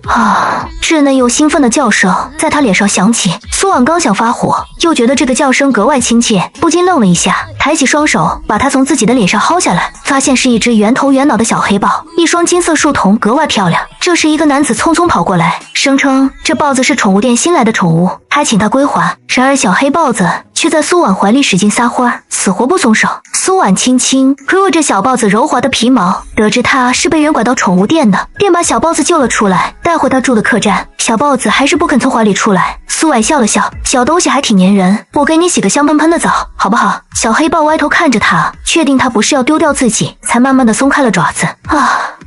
稚嫩又兴奋的叫声在他脸上响起。苏婉刚想发火，又觉得这个叫声格外亲切，不禁愣了一下，抬起双手把它从自己的脸上薅下来，发现是一只圆头圆脑的小黑豹，一双金色树瞳格外漂亮。这时一个男子匆匆跑过来，声称这豹子是宠物店新来的宠物，还请他归还。然而小黑豹子却在苏婉怀里使劲撒欢，死活不松手。苏婉轻轻撸着小豹子柔滑的皮毛，得知它是被人拐到宠物店的，便把小豹子救了出来，带回他住的客栈。小豹子还是不肯从怀里出来。苏婉笑了笑，小东西还挺粘人，我给你洗个香喷喷的澡好不好？小黑豹歪头看着他，确定他不是要丢掉自己，才慢慢的松开了爪子。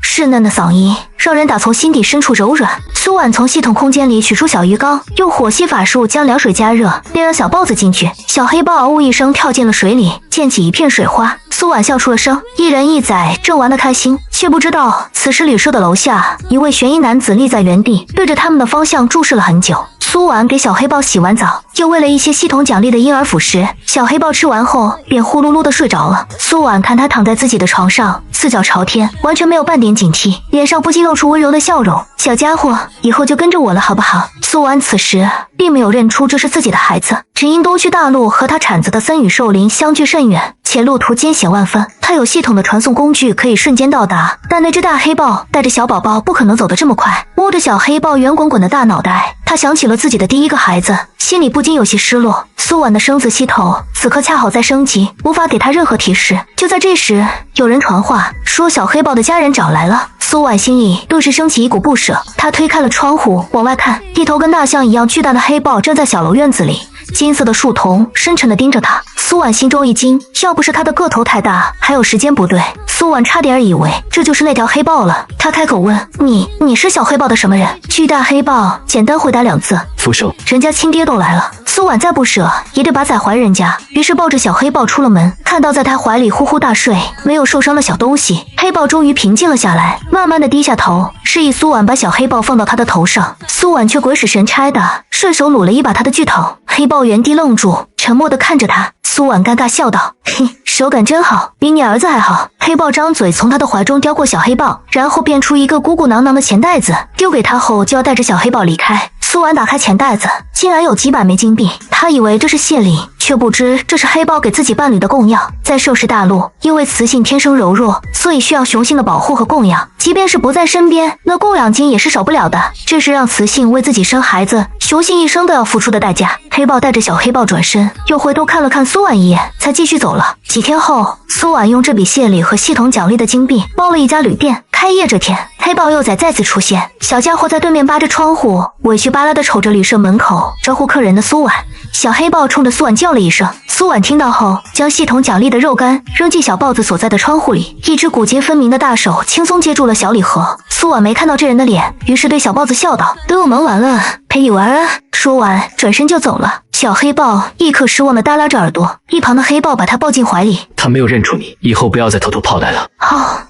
稚嫩的嗓音让人打从心底深处柔软。苏婉从系统空间里取出小鱼缸，用火系法术将凉水加热，便让小豹子进去。小黑豹嗷呜一声跳进了水里，溅起一片水花。苏婉笑出了声，一人一崽正玩得开心，却不知道此时旅社的楼下，一位悬衣男子立在原地，对着他们的方向注视了很久。苏婉给小黑豹洗完澡，又喂了一些系统奖励的婴儿辅食。小黑豹吃完后便呼噜噜的睡着了。苏婉看他躺在自己的床上，四脚朝天，完全没有半点警惕，脸上不禁露出温柔的笑容。小家伙，以后就跟着我了好不好？苏婉此时并没有认出这是自己的孩子，只因东区大陆和他产子的森与兽林相距甚远，且路途艰险万分。他有系统的传送工具可以瞬间到达，但那只大黑豹带着小宝宝不可能走得这么快。摸着小黑豹圆滚滚的大脑袋，他想起了自己的第一个孩子，心里不禁有些失落。苏婉的生子系统此刻恰好在升级，无法给他任何提示。就在这时，有人传话说小黑豹的家人找来了。苏婉心里顿时升起一股不舍，她推开了窗户往外看，一头跟大象一样巨大的黑豹正在小楼院子里，金色的树瞳深沉地盯着他。苏婉心中一惊，要不是他的个头太大，还有时间不对，苏婉差点以为这就是那条黑豹了。他开口问：“你是小黑豹的什么人？”巨大黑豹简单回答2字：“副手。”人家亲爹都来了，苏婉再不舍也得把崽还人家，于是抱着小黑豹出了门。看到在他怀里呼呼大睡、没有受伤的小东西，黑豹终于平静了下来，慢慢的低下头，示意苏婉把小黑豹放到他的头上。苏婉却鬼使神差的顺手撸了一把他的巨头，黑豹原地愣住，沉默的看着他。苏婉尴尬笑道：“嘿，手感真好，比你儿子还好。”黑豹张嘴从他的怀中叼过小黑豹，然后变出一个鼓鼓囊囊的钱袋子，丢给他后就要带着小黑豹离开。苏婉打开钱袋子，竟然有几百枚金币，他以为这是谢礼，却不知这是黑豹给自己伴侣的供养。在兽氏大陆，因为雌性天生柔弱，所以需要雄性的保护和供养，即便是不在身边，那供养金也是少不了的。这是让雌性为自己生孩子，雄性一生都要付出的代价。黑豹带着小黑豹转身，又回头看了看苏婉一眼，才继续走了。几天后，苏婉用这笔谢礼和系统奖励的金币包了一家旅店。开业这天，黑豹幼崽再次出现，小家伙在对面扒着窗户，委屈巴拉的瞅着旅社门口招呼客人的苏婉。小黑豹冲着苏婉叫了一声，苏婉听到后，将系统奖励的肉干扔进小豹子所在的窗户里，一只骨节分明的大手轻松接住了小礼盒。苏婉没看到这人的脸，于是对小豹子笑道：“等我忙完了，陪你玩啊。”说完，转身就走了。小黑豹立刻失望地耷拉着耳朵，一旁的黑豹把他抱进怀里。他没有认出你，以后不要再偷偷跑来了。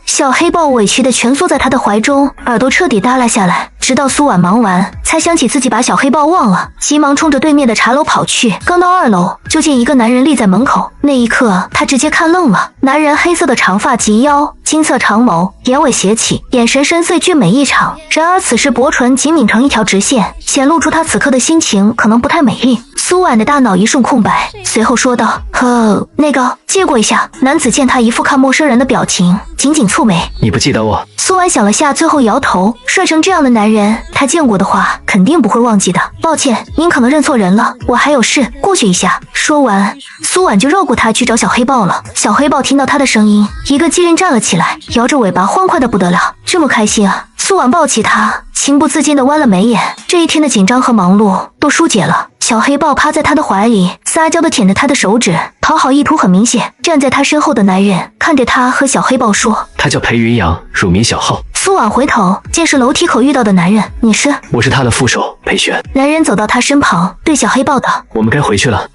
小黑豹委屈地蜷缩在他的怀中，耳朵彻底耷拉下来。直到苏婉忙完，才想起自己把小黑豹忘了，急忙冲着对面的茶楼跑去。刚到2楼，就见一个男人立在门口。那一刻，他直接看愣了。男人黑色的长发及腰，金色长眸，眼尾斜起，眼神深邃俊美异常。然而此时薄唇紧抿成一条直线，显露出他此刻的心情可能不太美丽。苏婉的大脑一瞬空白，随后说道：“那个，借过一下。”男子见他一副看陌生人的表情，紧紧蹙眉：“你不记得我？”苏婉想了下，最后摇头。帅成这样的男人，他见过的话，肯定不会忘记的。抱歉，您可能认错人了，我还有事，过去一下。说完，苏婉就绕过他去找小黑豹了。小黑豹听到他的声音，一个机灵站了起来，摇着尾巴欢快的不得了。这么开心啊！苏婉抱起他，情不自禁地弯了眉眼。这一天的紧张和忙碌都疏解了。小黑豹趴在他的怀里，撒娇地舔着他的手指，讨好意图很明显。站在他身后的男人看着他和小黑豹说：“他叫裴云阳，乳名小浩。”苏婉回头，见是楼梯口遇到的男人。“你是？”“我是他的副手裴璇。”男人走到他身旁，对小黑豹道：“我们该回去了。”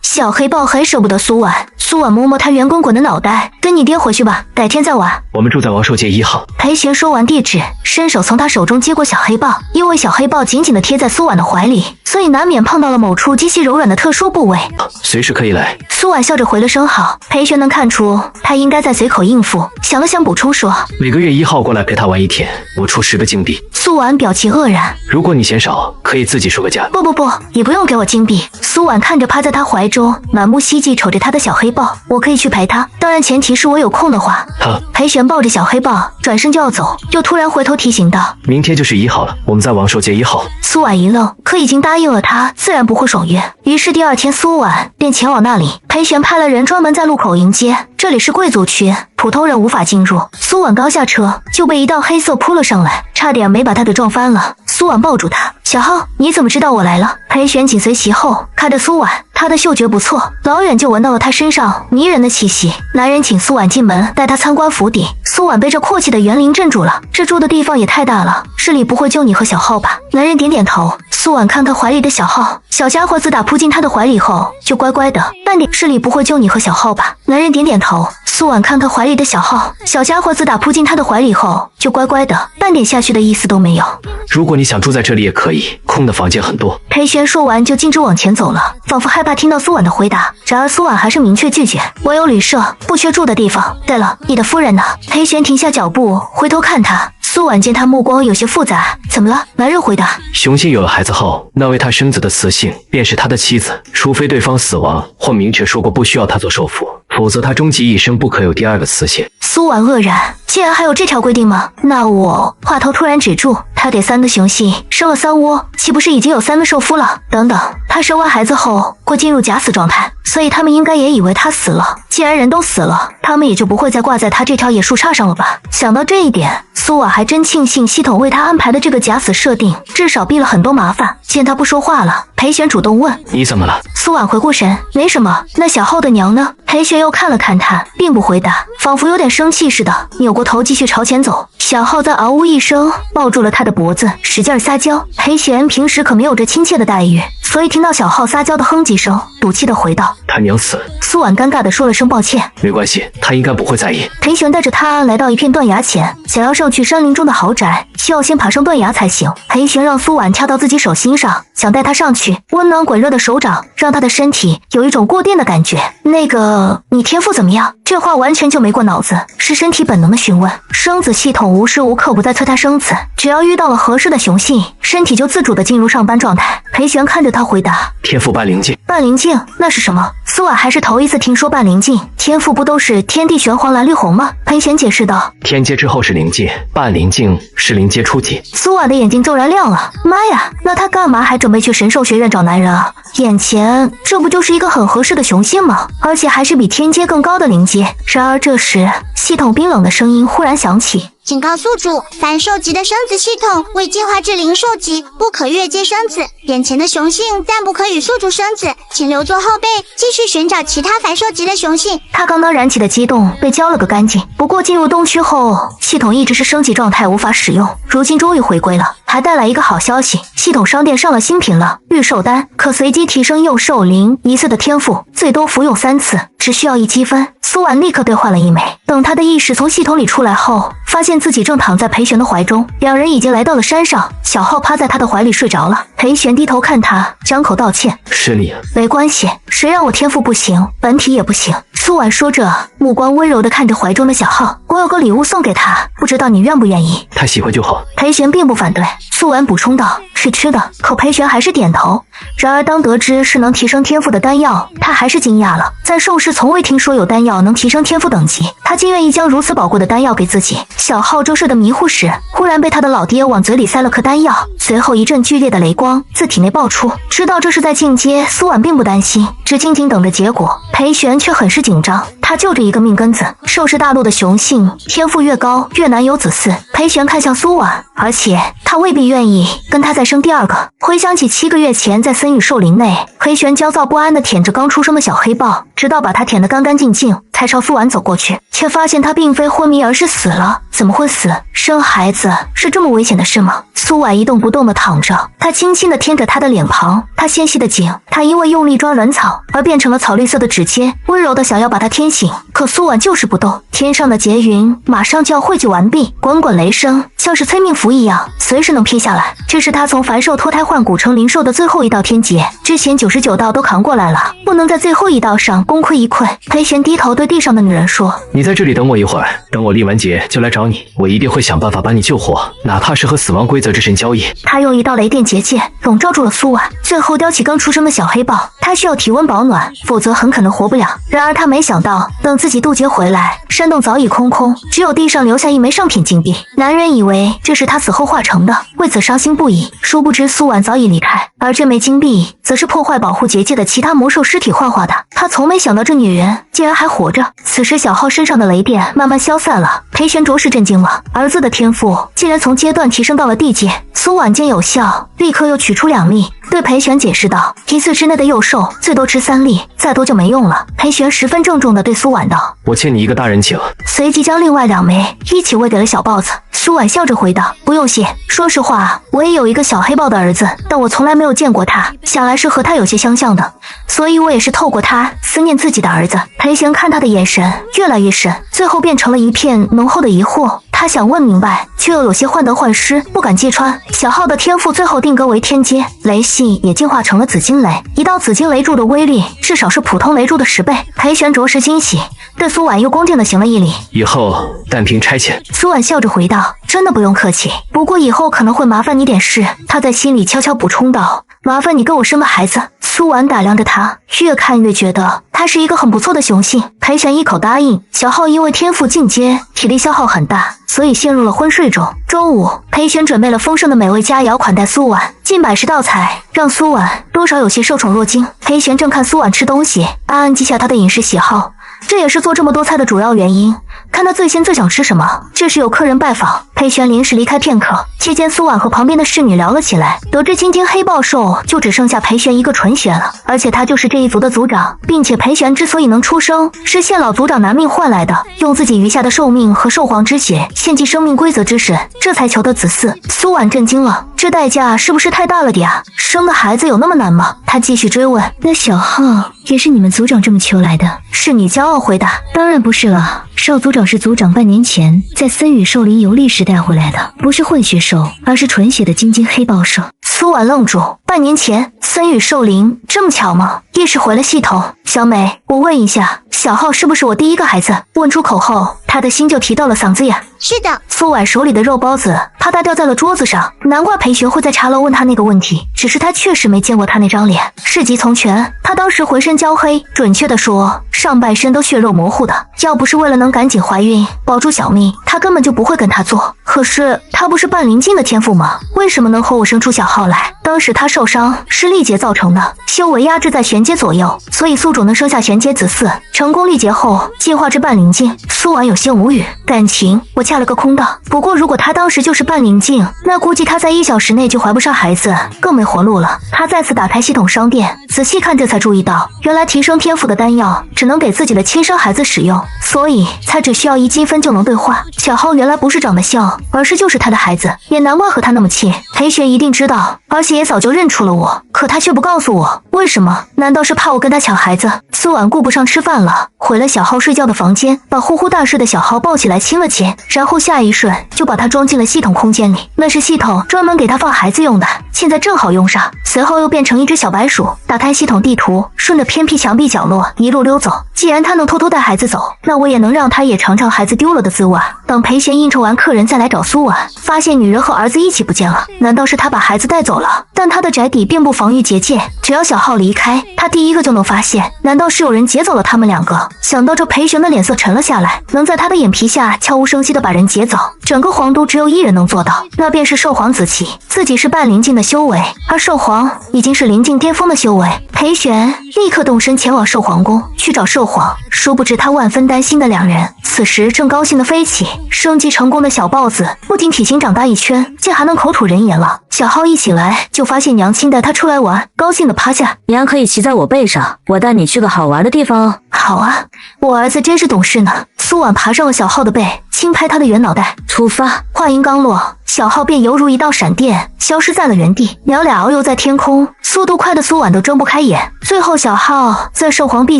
小黑豹很舍不得苏婉。苏婉摸摸他圆滚滚的脑袋：“跟你爹回去吧，改天再玩。”“我们住在王寿街1号。”裴璇说完地址，伸手从他手中接过小黑豹。因为小黑豹紧紧地贴在苏婉的怀里，所以难免碰到了某处极其柔软的特殊部位。随时可以来。苏婉笑着回了声好。裴璇能看出他应该在随口应付，想了想补充说：“每个月1号过来陪他玩1天，我出10个金币。”苏婉表情愕然：“如果你嫌少，可以自己说个价。”“不，也不用给我金币。”苏婉看着趴在他怀中满目希冀瞅着他的小黑豹：“我可以去陪他，当然前提是我有空的话。”好。裴璇抱着小黑豹转身就要走，又突然回头提醒道：“明天就是1号了，我们在王寿街1号。”苏婉一愣，可已经答应了他，自然不会爽约。于是第2天苏婉便前往那里。裴璇派了人专门在路口迎接，这里是贵族区，普通人无法进入。苏婉刚下车就被一道黑色扑了上来，差点没把他给撞翻了。苏婉抱住他：“小浩，你怎么知道我来了？”裴璇紧随其后，看着苏婉，他的嗅觉不错，老远就闻到了他身上迷人的气息。男人请苏婉进门，带他参观府邸。苏婉被这阔气的园林镇住了，这住的地方也太大了，市里不会就你和小浩吧？男人点点头。苏婉看他怀里的小浩，小家伙自打扑进他的怀里后就乖乖的，半点市里不会就你和小浩吧？男人点点头。苏婉看他怀里的小浩，小家伙自打扑进他的怀里后就乖乖的，半点下去的意思都没有。如果你想住在这里也可以，空的房间很多。裴璇说完就径直往前走了，仿佛害怕听到苏婉的回答。然而苏婉还是明确拒绝：“我有旅社，不缺住的地方。对了，你的夫人呢？”裴璇停下脚步，回头看他。苏婉见他目光有些复杂：“怎么了？”男人回答：“雄性有了孩子后，那为他生子的雌性便是他的妻子，除非对方死亡或明确说过不需要他做受妇，否则他终其一生不可有第2个雌性。”苏婉愕然：“竟然还有这条规定吗？那我……”话头突然止住，他给3个雄性生了3窝，岂不是已经有3个受夫了？等等，他生完孩子后会进入假死状态，所以他们应该也以为他死了。既然人都死了，他们也就不会再挂在他这条野树杈上了吧。想到这一点，苏婉还真庆幸系统为他安排的这个假死设定，至少避了很多麻烦。见他不说话了，裴玄主动问：“你怎么了？”苏婉回过神：“没什么。那小浩的娘呢？”裴玄又看了看他，并不回答，仿佛有点生气似的，扭过头继续朝前走。小浩在嗷呜一声抱住了他的脖子，使劲撒娇。裴玄平时可没有这亲切的待遇，所以听到小浩撒娇的哼几声，赌气的回道：“他娘死。”苏婉尴尬的说了声抱歉：“没关系，他应该不会在意。”裴玄带着他来到一片断崖前，想要上去山林中的豪宅，需要先爬上断崖才行。裴玄让苏婉跳到自己手心上，想带他上去，温暖滚热的手掌让他的身体有一种过电的感觉。那个，你天赋怎么样？这话完全就没过脑子，是身体本能的询问。生子系统无时无刻不在催他生子，只要遇到了合适的雄性，身体就自主的进入上班状态。裴玄看着他回答：“天赋半灵境。”半灵境那是什么？苏婉还是头一次听说半灵境，天赋不都是天地玄黄蓝绿红吗？裴玄解释道：“天阶之后是灵境，半灵境是灵阶初级。”苏婉的眼睛骤然亮了，妈呀，那她干嘛还准备去神兽学院找男人啊？眼前这不就是一个很合适的雄性吗？而且还是比天阶更高的灵阶。然而这时，系统冰冷的声音忽然响起：“请告宿主，凡兽级的生子系统未进化至灵兽级，不可越阶生子。眼前的雄性暂不可与宿主生子，请留作后备，继续寻找其他凡兽级的雄性。”他刚刚燃起的激动被浇了个干净。不过进入洞区后，系统一直是升级状态，无法使用，如今终于回归了，还带来一个好消息：系统商店上了新品了，御兽丹可随机提升幼兽灵1次的天赋，最多服用3次，只需要1积分。苏婉立刻兑换了1枚。等他的意识从系统里出来后，发现自己正躺在裴玄的怀中，两人已经来到了山上。小浩趴在他的怀里睡着了。裴玄低头看他，张口道歉：“失礼了。”“没关系，谁让我天赋不行，本体也不行。”苏婉说着，目光温柔地看着怀中的小浩：“我有个礼物送给他，不知道你愿不愿意？”“他喜欢就好。”裴玄并不反对。苏婉补充道：“是吃的。”可裴玄还是点头。然而当得知是能提升天赋的丹药，他还是惊讶了。在兽世从未听说有丹药能提升天赋等级，他竟愿意将如此宝贵的丹药给自己。小浩正睡得迷糊时，忽然被他的老爹往嘴里塞了颗丹药，随后一阵剧烈的雷光自体内爆出。知道这是在进阶，苏婉并不担心，只静静等着结果。裴玄却很是紧张，他就这一个命根子，兽世大陆的雄性天赋越高越难有子嗣。裴玄看向苏婉，而且他未必愿意跟他再生第二个。回想起7个月前在森羽兽林内，裴玄焦躁不安地舔着刚出生的小黑豹，直到把他舔得干干净净，才朝苏婉走过去，却发现他并非昏迷，而是死了。怎么会死？生孩子是这么危险的事吗？苏婉一动不动地躺着，他轻轻地舔着他的脸庞，他纤细的颈，他因为用力抓软草而变成了草绿色的指尖，温柔地想要把他舔醒，可苏婉就是不动。天上的劫云马上就要汇聚完毕，滚滚雷声像是催命符一样，随时能劈下来。这是他从凡兽脱胎换骨成灵兽的最后一道天劫，之前99道都扛过来了，不能在最后一道上功亏一篑。裴玄低头对地上的女人说：“你在这里等我一会儿，等我立完劫就来找你，我一定会想办法把你救活，哪怕是和死亡规则之神交易。”他用一道雷电结界笼罩住了苏婉，最后叼起刚出生的小黑豹。他需要体温保暖，否则很可能活不了。然而他没想到，等自己渡劫回来，山洞早已空空，只有地上留下一枚上品金币。男人以为这是他死后化成的，为此伤心不已。殊不知苏婉早已离开，而这枚金币则是破坏保护结界的其他魔兽尸体幻化的。他从没想到这女人竟然还活着。此时小浩身上的雷电慢慢消散了，裴玄着实震惊了，儿子的天赋竟然从阶段提升到了地阶。苏婉见有效，立刻又取出2粒，对裴玄解释道：“1次之内的幼兽最多吃3粒，再多就没用了。”裴玄十分郑重地对苏婉道：“我欠你一个大人情。”随即将另外2枚一起喂给了小豹子。苏婉笑着回道：“不用谢，说实话，我也有一个小黑豹的儿子，但我从来没有见过他，想来是和他有些相像的，所以我也是透过他思念自己的儿子。”裴玄看他的眼神越来越深，最后变成了一片浓厚的疑惑。他想问明白，却又有些患得患失，不敢揭穿。小浩的天赋最后定格为天阶，雷系也进化成了紫金雷，一道紫金雷柱的威力至少是普通雷柱的10倍。裴玄着实惊喜，对苏婉又恭敬地行了一礼：“以后但凭差遣。”苏婉笑着回道：“真的不用客气，不过以后可能会麻烦你点事。”他在心里悄悄补充道：“麻烦你跟我生个孩子。”苏婉打量着他，越看越觉得他是一个很不错的雄性。裴玄一口答应。小浩因为天赋进阶，体力消耗很大，所以陷入了昏睡中。中午，裴玄准备了丰盛的美味佳肴款待苏婉，近100道菜让苏婉多少有些受宠若惊。裴玄正看苏婉吃东西，暗暗记下他的饮食喜好。这也是做这么多菜的主要原因。看他最先最想吃什么。这时有客人拜访，裴玄临时离开片刻，期间苏婉和旁边的侍女聊了起来，得知青金黑豹兽就只剩下裴玄一个纯血了，而且他就是这一族的族长，并且裴玄之所以能出生，是现老族长拿命换来的，用自己余下的寿命和兽皇之血献祭生命规则之神，这才求得子嗣。苏婉震惊了，这代价是不是太大了点啊？生个孩子有那么难吗？他继续追问。那小浩也是你们族长这么求来的？侍女骄傲回答。当然不是了，少族长是族长半年前在森羽兽林游历时带回来的，不是混血兽，而是纯血的金金黑豹兽。苏婉愣住，半年前森羽兽林，这么巧吗？意识回了系统。小美，我问一下，小浩是不是我第一个孩子？问出口后，他的心就提到了嗓子眼。是的。苏婉手里的肉包子啪嗒掉在了桌子上，难怪裴玄会在茶楼问他那个问题，只是他确实没见过他那张脸。事急从权，他当时浑身焦黑，准确的说，上半身都血肉模糊的。要不是为了能赶紧怀孕，保住小命，他根本就不会跟他做。可是他不是半灵境的天赋吗？为什么能和我生出小浩来？当时他受伤是历劫造成的，修为压制在玄阶左右，所以宿主能生下玄阶子嗣，成功历劫后进化至半灵境。苏婉有些无语，感情我掐了个空道。不过如果他当时就是半灵境，那估计他在1小时内就怀不上孩子，更没活路了。他再次打开系统商店，仔细看着才注意到，原来提升天赋的丹药只能给自己的亲生孩子使用，所以才只需要1积分就能兑换。小浩原来不是长得像，而是就是他的孩子，也难怪和他那么亲。裴玄一定知道，而且也早就认出了我，可他却不告诉我，为什么？难道是怕我跟他抢孩子？苏婉顾不上吃饭了，回了小浩睡觉的房间，把呼呼大睡的小浩抱起来亲了亲，然后下一瞬就把他装进了系统空间里。那是系统专门给他放孩子用的，现在正好用上。随后又变成一只小白鼠，打开系统地图，顺着偏僻墙壁角落一路溜走。既然他能偷偷带孩子走，那我也能让他也尝尝孩子丢了的滋味。等裴玄应酬完客人再来找苏婉，发现女人和儿子一起不见了，难道是他把孩子带走了？但他的宅邸并不防御结界，只要小浩离开，他第一个就能发现。难道是有人劫走了他们两个？想到这，裴玄的脸色沉了下来，能在他的眼皮下悄无声息地把人劫走，整个皇都只有一人能做到，那便是兽皇子期。自己是半灵境的修为，而兽皇已经是灵境巅峰的修为。裴玄立刻动身前往兽皇宫去找兽皇，殊不知他万分担心的两人此时正高兴地飞起。升级成功的小豹子不仅体型长大一圈，竟还能口吐人言了。小浩一起来就发现娘亲带他出来玩，高兴地趴下。娘可以骑在我背上，我带你去个好玩的地方哦。好啊，我儿子真是懂事呢。苏婉爬上了小浩的背，轻拍他的圆脑袋。出发。话音刚落，小浩便犹如一道闪电消失在了原地，鸟俩遨游在天空，速度快的苏婉都睁不开眼。最后小浩在兽皇陛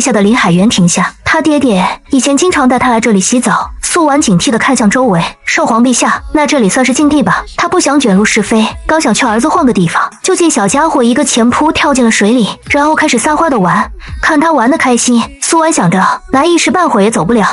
下的临海园停下，他爹爹以前经常带他来这里洗澡。苏婉警惕地看向周围，兽皇陛下，那这里算是禁地吧？他不想卷入是非，刚想劝儿子换个地方，就见小家伙一个前扑跳进了水里，然后开始撒欢地玩。看他玩得开心，苏婉想着来一时半会儿也走不了，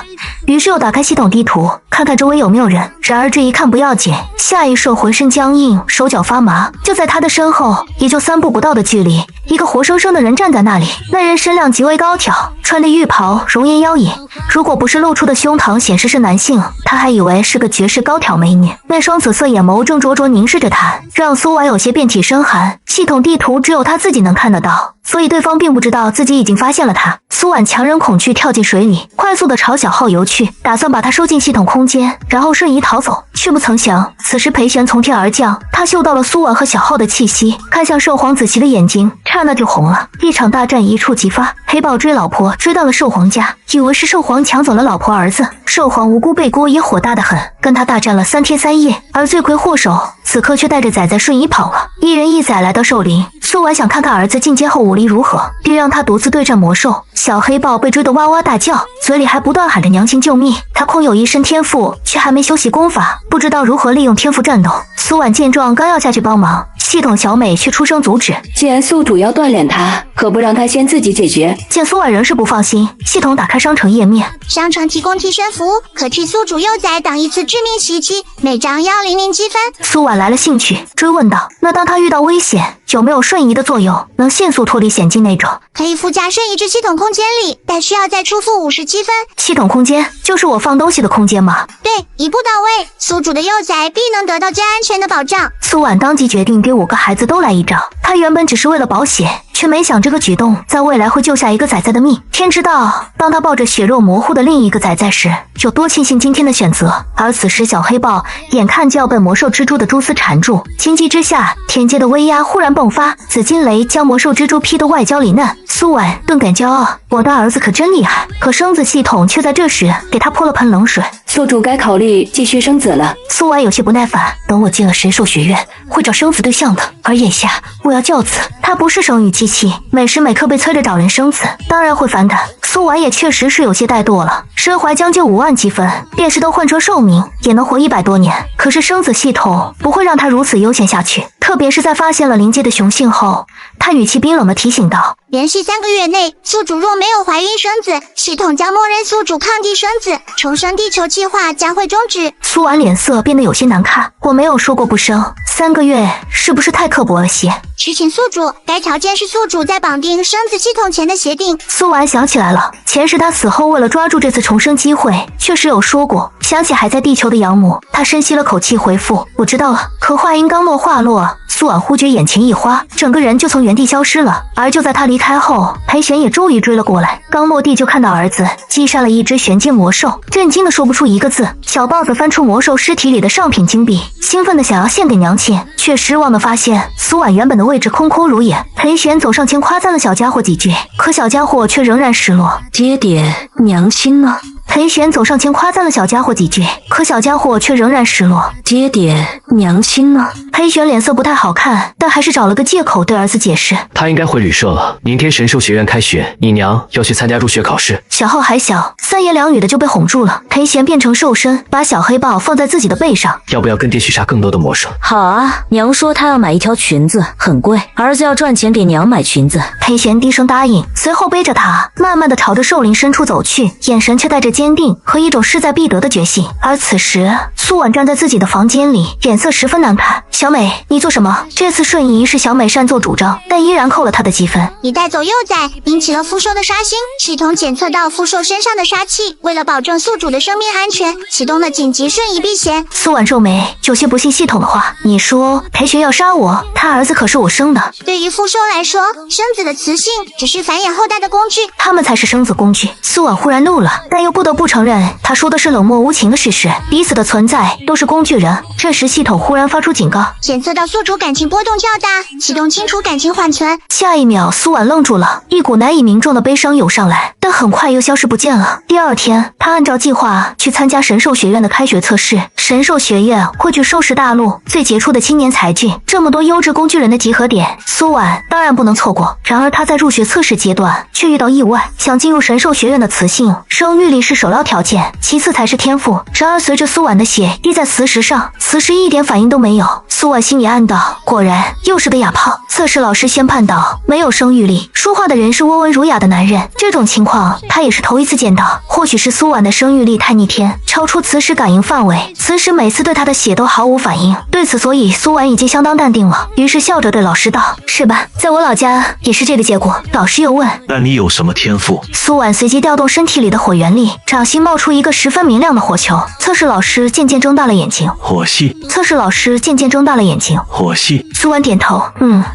于是又打开系统地图，看看周围有没有人。然而这一看不要紧，下一瞬浑身僵硬，手脚发麻。就在他的身后，也就3步不到的距离，一个活生生的人站在那里。那人身量极为高挑，穿的浴袍，容颜妖冶，如果不是露出的胸膛显示是男性，他还以为是个绝世高挑美女。那双紫色眼眸正灼灼凝视着他，让苏婉有些遍体生寒。系统地图只有他自己能看得到，所以对方并不知道自己已经发现了他。苏婉强忍恐惧跳进水里，快速地朝小浩游去，打算把他收进系统空间，然后瞬移逃走。却不曾想，此时裴玄从天而降，他嗅到了苏婉和小浩的气息，看向兽皇子期的眼睛刹那就红了。一场大战一触即发，黑豹追老婆追到了兽皇家，以为是兽皇抢走了老婆儿子，兽皇无辜背锅也火大得很，跟他大战了3天3夜，而罪魁祸首此刻却带着崽崽瞬移跑了。一人一崽来到兽林，苏婉想看看儿子进阶后武力如何，便让他独自对战魔兽。小黑豹被追得哇哇大叫，嘴里还不断喊着娘亲救命。他空有一身天赋，却还没修习功法，不知道如何利用天赋战斗。苏婉见状刚要下去帮忙，系统小美却出声阻止。既然宿主要锻炼他，可不让他先自己解决。见苏婉仍是不放心，系统打开商城页面，商城提供替身服，可替宿主幼崽挡一次致命袭击，每张要00积分。苏婉来了兴趣，追问道：那当他遇到危险，有没有瞬移的作用，能迅速脱离险境那种？可以附加瞬移至系统空间里，但需要再出付50积分。系统空间就是我放东西的空间吗？对，一步到位，宿主的幼崽必能得到最安全的保障。苏婉当即决定给5个孩子都来一张，她原本只是为了保险，却没想这个举动在未来会救下一个崽崽的命。天知道，当他抱着血肉模糊的另一个崽崽时，有多庆幸今天的选择。而此时，小黑豹眼看就要被魔兽蜘蛛的蛛丝缠住，情急之下，天阶的威压忽然迸发，紫金雷将魔兽蜘蛛劈得外焦里嫩。苏婉顿感骄傲，我的儿子可真厉害。可生子系统却在这时给他泼了盆冷水。宿主该考虑继续生子了。苏婉有些不耐烦，等我进了神兽学院，会找生子对象的。而眼下我要教子，他不是生育机器，每时每刻被催着找人生子，当然会反感。苏婉也确实是有些怠惰了，身怀将近5万积分，便是都换车寿命，也能活100多年。可是生子系统不会让他如此悠闲下去，特别是在发现了灵界的雄性后，他语气冰冷地提醒道：连续3个月内，宿主若没有怀孕生子，系统将默认宿主抗地生子，重生地球计划将会终止。苏婉脸色变得有些难看，我没有说过不生，3个月是不是太刻薄了些？去请宿主，该条件是宿主在绑定生子系统前的协定。苏婉想起来了，前世他死后为了抓住这次重生机会，确实有说过。想起还在地球的养母，他深吸了口气回复：我知道了。可话音刚落，话落，苏婉忽觉眼前一花，整个人就从原地消失了。而就在他离开后，裴玄也终于追了过来，刚落地就看到儿子击杀了一只玄阶魔兽，震惊的说不出一个字。小豹子翻出魔兽尸体里的上品金币，兴奋的想要献给娘亲，却失望的发现苏婉原本的位置空空如也。裴玄走上前夸赞了小家伙几句，可小家伙却仍然失落。爹爹，娘亲呢？裴玄走上前夸赞了小家伙几句，可小家伙却仍然失落。爹爹，娘亲呢？裴玄脸色不太好看，但还是找了个借口对儿子解释。他应该回旅社了，明天神兽学院开学，你娘要去参加入学考试。小浩还小，三言两语的就被哄住了。裴玄变成兽身，把小黑豹放在自己的背上。要不要跟爹去杀更多的魔兽？好啊，娘说她要买一条裙子，很贵，儿子要赚钱给娘买裙子。裴玄低声答应，随后背着他慢慢的朝着兽林深处走去，眼神却带着坚定和一种势在必得的决心。而此时，苏婉站在自己的房间里，脸色十分难看。小美，你做什么？这次瞬移是小美擅作主张，但依然扣了她的积分。你带走幼崽，引起了腹兽的杀心，系统检测到腹兽身上的杀气，为了保证宿主的生命安全，启动了紧急瞬移避险。苏婉皱眉，有些不信系统的话。你说裴玄要杀我，他儿子可是我生的。对于腹兽来说，生子的雌性只是繁衍后代的工具，他们才是生子工具。苏婉忽然怒了，但又不得不承认，他说的是冷漠无情的事实，彼此的存在都是工具人。这时系统忽然发出警告，检测到宿主感情波动较大，启动清除感情缓存。下一秒，苏婉愣住了，一股难以名状的悲伤涌上来，但很快又消失不见了。第二天，他按照计划去参加神兽学院的开学测试。神兽学院汇聚兽食大陆最杰出的青年才俊，这么多优质工具人的集合点，苏婉当然不能错过。然而他在入学测试阶段却遇到意外，想进入神兽学院的雌性，生育力是首要条件，其次才是天赋。然而随着苏婉的血滴在磁石上，磁石一点反应都没有。苏婉心里暗道，果然又是个哑炮。测试老师宣判道，没有生育力，说话的人是温文儒雅的男人，这种情况他也是头一次见到。或许是苏婉的生育力太逆天，超出磁石感应范围，磁石每次对他的血都毫无反应。对此，所以苏婉已经相当淡定了，于是笑着对老师道，是吧，在我老家也是这个结果。老师又问，那你有什么天赋？苏婉随即调动身体里的火元力，掌心冒出一个十分明亮的火球。测试老师渐渐睁大了眼睛，火系。测试老师渐渐睁大了眼睛，火系。苏婉点头，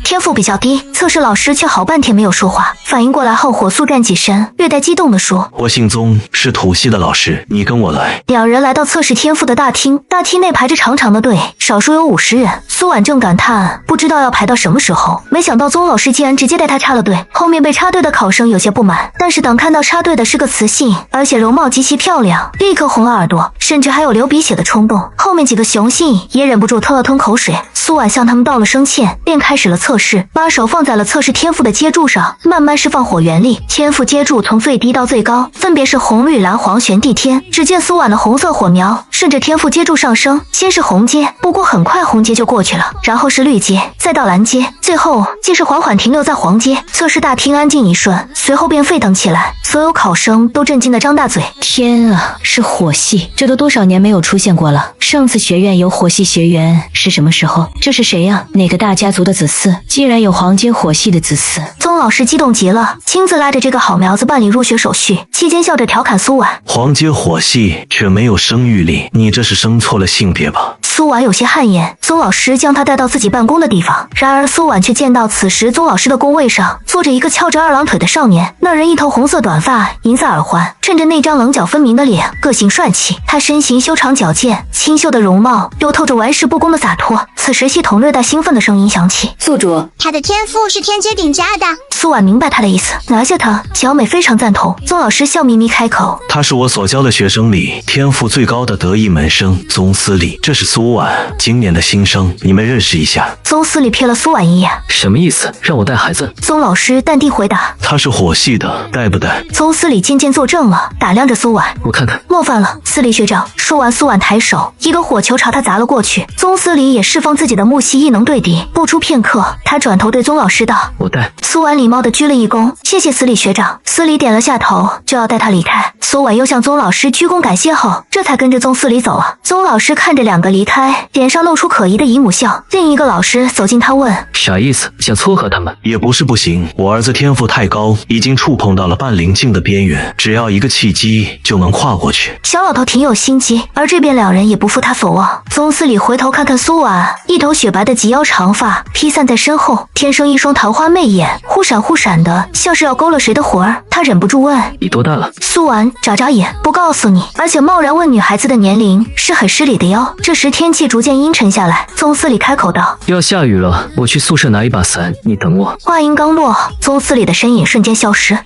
天赋比较低。测试老师却好半天没有说话，反应过来后火速站起身，略带激动地说，我姓宗，是土系的老师，你跟我来。两人来到测试天赋的大厅，大厅内排着长长的队，少说有50人。苏婉正感叹不知道要排到什么时候，没想到宗老师竟然直接带他插了队。后面被插队的考生有些不满，但是等看到插队的是个雌性，而且容貌极其漂亮，立刻红了耳朵，甚至还有流鼻血的冲动。后面几个雄性也忍不住吞了吞口水。苏婉向他们道了声歉，便开始了测试，把手放在了测试天赋的接柱上，慢慢释放火元力。天赋接柱从最低到最高分别是红绿蓝黄玄地天。只见苏婉的红色火苗顺着天赋接柱上升，先是红阶，不过很快红阶就过去了，然后是绿阶，再到蓝阶，最后竟是缓缓停留在黄阶。测试大厅安静一瞬，随后便沸腾起来，所有考生都震惊的张大嘴。天啊，是火系，这都多少年没有出现过了。上次学院有火系学员是什么时候？这是谁呀？哪个大家族的子嗣？竟然有黄阶火系的子嗣！宗老师激动极了，亲自拉着这个好苗子办理入学手续，期间笑着调侃苏婉，黄阶火系却没有生育力，你这是生错了性别吧？苏婉有些汗颜。宗老师将他带到自己办公的地方，然而苏婉却见到此时宗老师的工位上坐着一个翘着二郎腿的少年，那人一头红色短发，银色耳环，衬着那张棱角分明的脸，个性帅气。他身形修长矫健，清秀的容貌又透着玩世不恭的洒脱。此时系统略带兴奋的声音响起：宿主，他的天赋是天阶顶佳的。苏婉明白他的意思，拿下他。小美非常赞同。宗老师笑眯眯开口：他是我所教的学生里天赋最高的得意门生宗司礼，这是苏婉，今年的新生，你们认识一下。宗司礼瞥了苏婉一眼，什么意思？让我带孩子？宗老师淡定回答：他是火系的，带不带？宗司礼渐渐坐正了，打量着苏婉。我看看。冒犯了，司礼学长。说完，苏婉抬手，一个火球朝他砸了过去。宗司礼也释放自己的木系异能对敌。不出片刻，他转头对宗老师道：我带。苏婉礼貌地鞠了一躬，谢谢司礼学长。司礼点了下头，就要带他离开。苏婉又向宗老师鞠躬感谢后，这才跟着宗司礼走了。宗老师看着两个离开，脸上露出可疑的姨母笑。另一个老师走近他问：啥意思？想撮合他们？也不是不行，我儿子天赋太高，已经触碰到了半灵境的边缘，只要一个契机就能跨过去。小老头挺有心机，而这边两人也不负他所望。宗司礼回头看看苏婉，一头雪白的及腰长发披散在身后，天生一双桃花媚眼，忽闪忽闪的，像是要勾了谁的魂儿。他忍不住问：你多大了？苏婉眨眨眼，不告诉你，而且贸然问女孩子的年龄是很失礼的哟。这时天气逐渐阴沉下来，宗司礼开口道：要下雨了，我去宿舍拿一把伞，你等我。话音刚落，宗司礼的身影瞬间消失。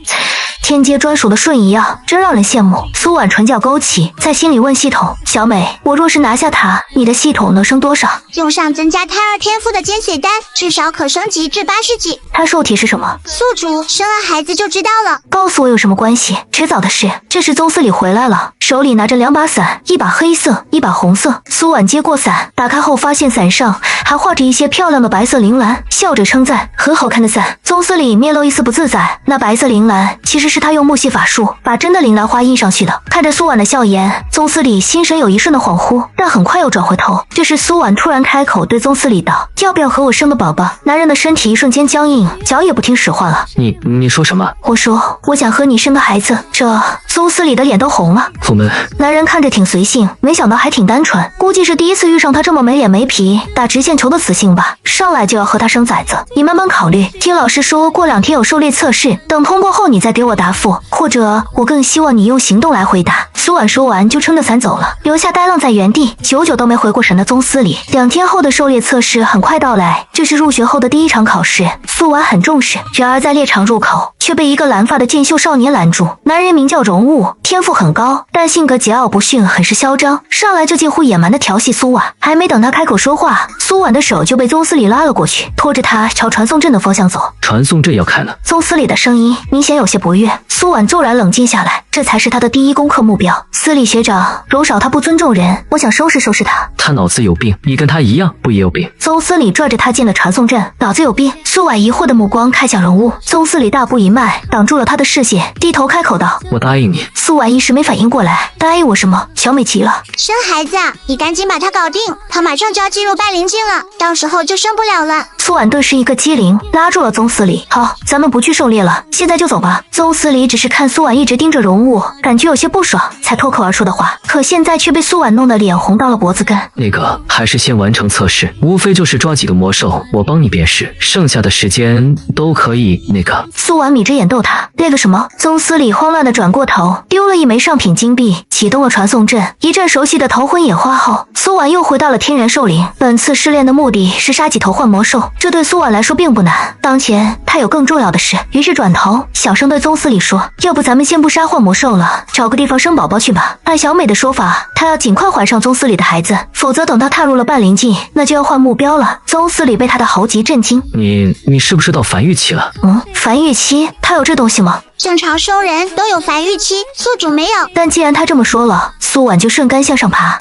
天阶专属的瞬移啊，真让人羡慕。苏婉唇角勾起，在心里问系统：小美，我若是拿下他，你的系统能升多少？用上增加胎儿天赋的尖血丹，至少可升级至80级。他受体是什么？宿主生了孩子就知道了。告诉我有什么关系？迟早的事。这时宗司礼回来了，手里拿着两把伞，一把黑色，一把红色。苏婉接过伞，打开后发现伞上还画着一些漂亮的白色铃兰，笑着称赞：很好看的伞。宗司礼面露一丝不自在，那白色铃兰其实是他用木系法术把真的铃兰花印上去的。看着苏婉的笑颜，宗司礼心神有一瞬的恍惚，但很快又转回头。这时苏婉突然开口对宗司礼道：要不要和我生个宝宝？男人的身体一瞬间僵硬，脚也不听使唤了。你说什么？我说我想和你生个孩子。这宗司礼的脸都红了。父门。男人看着挺随性，没想到还挺单纯，估计是第一次遇上他这么没脸没皮打直线球的雌性吧。上来就要和他生崽子，你慢慢考虑。听老师说过2天有狩猎测试，等通过后你再给我答复，或者我更希望你用行动来回答。苏婉说完就撑着伞走了，留下呆愣在原地，久久都没回过神的宗司礼。2天后的狩猎测试很快到来，这是入学后的第一场考试，苏婉很重视。然而在猎场入口却被一个蓝发的剑秀少年拦住。男人名叫荣物，天赋很高，但性格桀骜不驯，很是嚣张，上来就近乎野蛮的调戏苏婉。还没等他开口说话，苏婉的手就被宗司礼拉了过去，拖着他朝传送阵的方向走。传送阵要开了。宗司礼的声音明显有些不悦。苏婉骤然冷静下来，这才是他的第一功课目标。司礼学长，荣少他不尊重人，我想收拾收拾他。他脑子有病，你跟他一样，不也有病？宗司礼拽着他进了传送阵。脑子有病？苏婉疑惑的目光看向人物，宗司礼大步一迈，挡住了他的视线，低头开口道：我答应你。苏婉一时没反应过来，答应我什么？小美急了：生孩子啊，你赶紧把他搞定，他马上就要进入半灵境了，到时候就生不了了。苏婉顿时一个机灵，拉住了宗司礼。好，咱们不去狩猎了，现在就走吧。宗司礼只是看苏婉一直盯着容物，感觉有些不爽，才脱口而出的话，可现在却被苏婉弄得脸红到了脖子根。那个，还是先完成测试，无非就是抓几个魔兽，我帮你便是，剩下的时间都可以那个。苏婉眯着眼逗他，那个什么？宗司礼慌乱的转过头，丢了一枚上品金币，启动了传送阵。一阵熟悉的逃魂野花后，苏婉又回到了天元兽灵。本次试炼的目的是杀几头幻魔兽，这对苏婉来说并不难。当前她有更重要的事，于是转头小声对宗司礼说：要不咱们先不杀幻魔兽了，找个地方生宝宝去吧。按小美的说法，她要尽快怀上宗司礼的孩子，否则等她踏入了半灵境，那就要换目标了。宗司礼被她的豪急震惊。你是不是到繁育期了？繁育期？她有这东西吗？正常兽人都有繁育期，宿主没有。但既然他这么说了，苏婉就顺杆向上爬。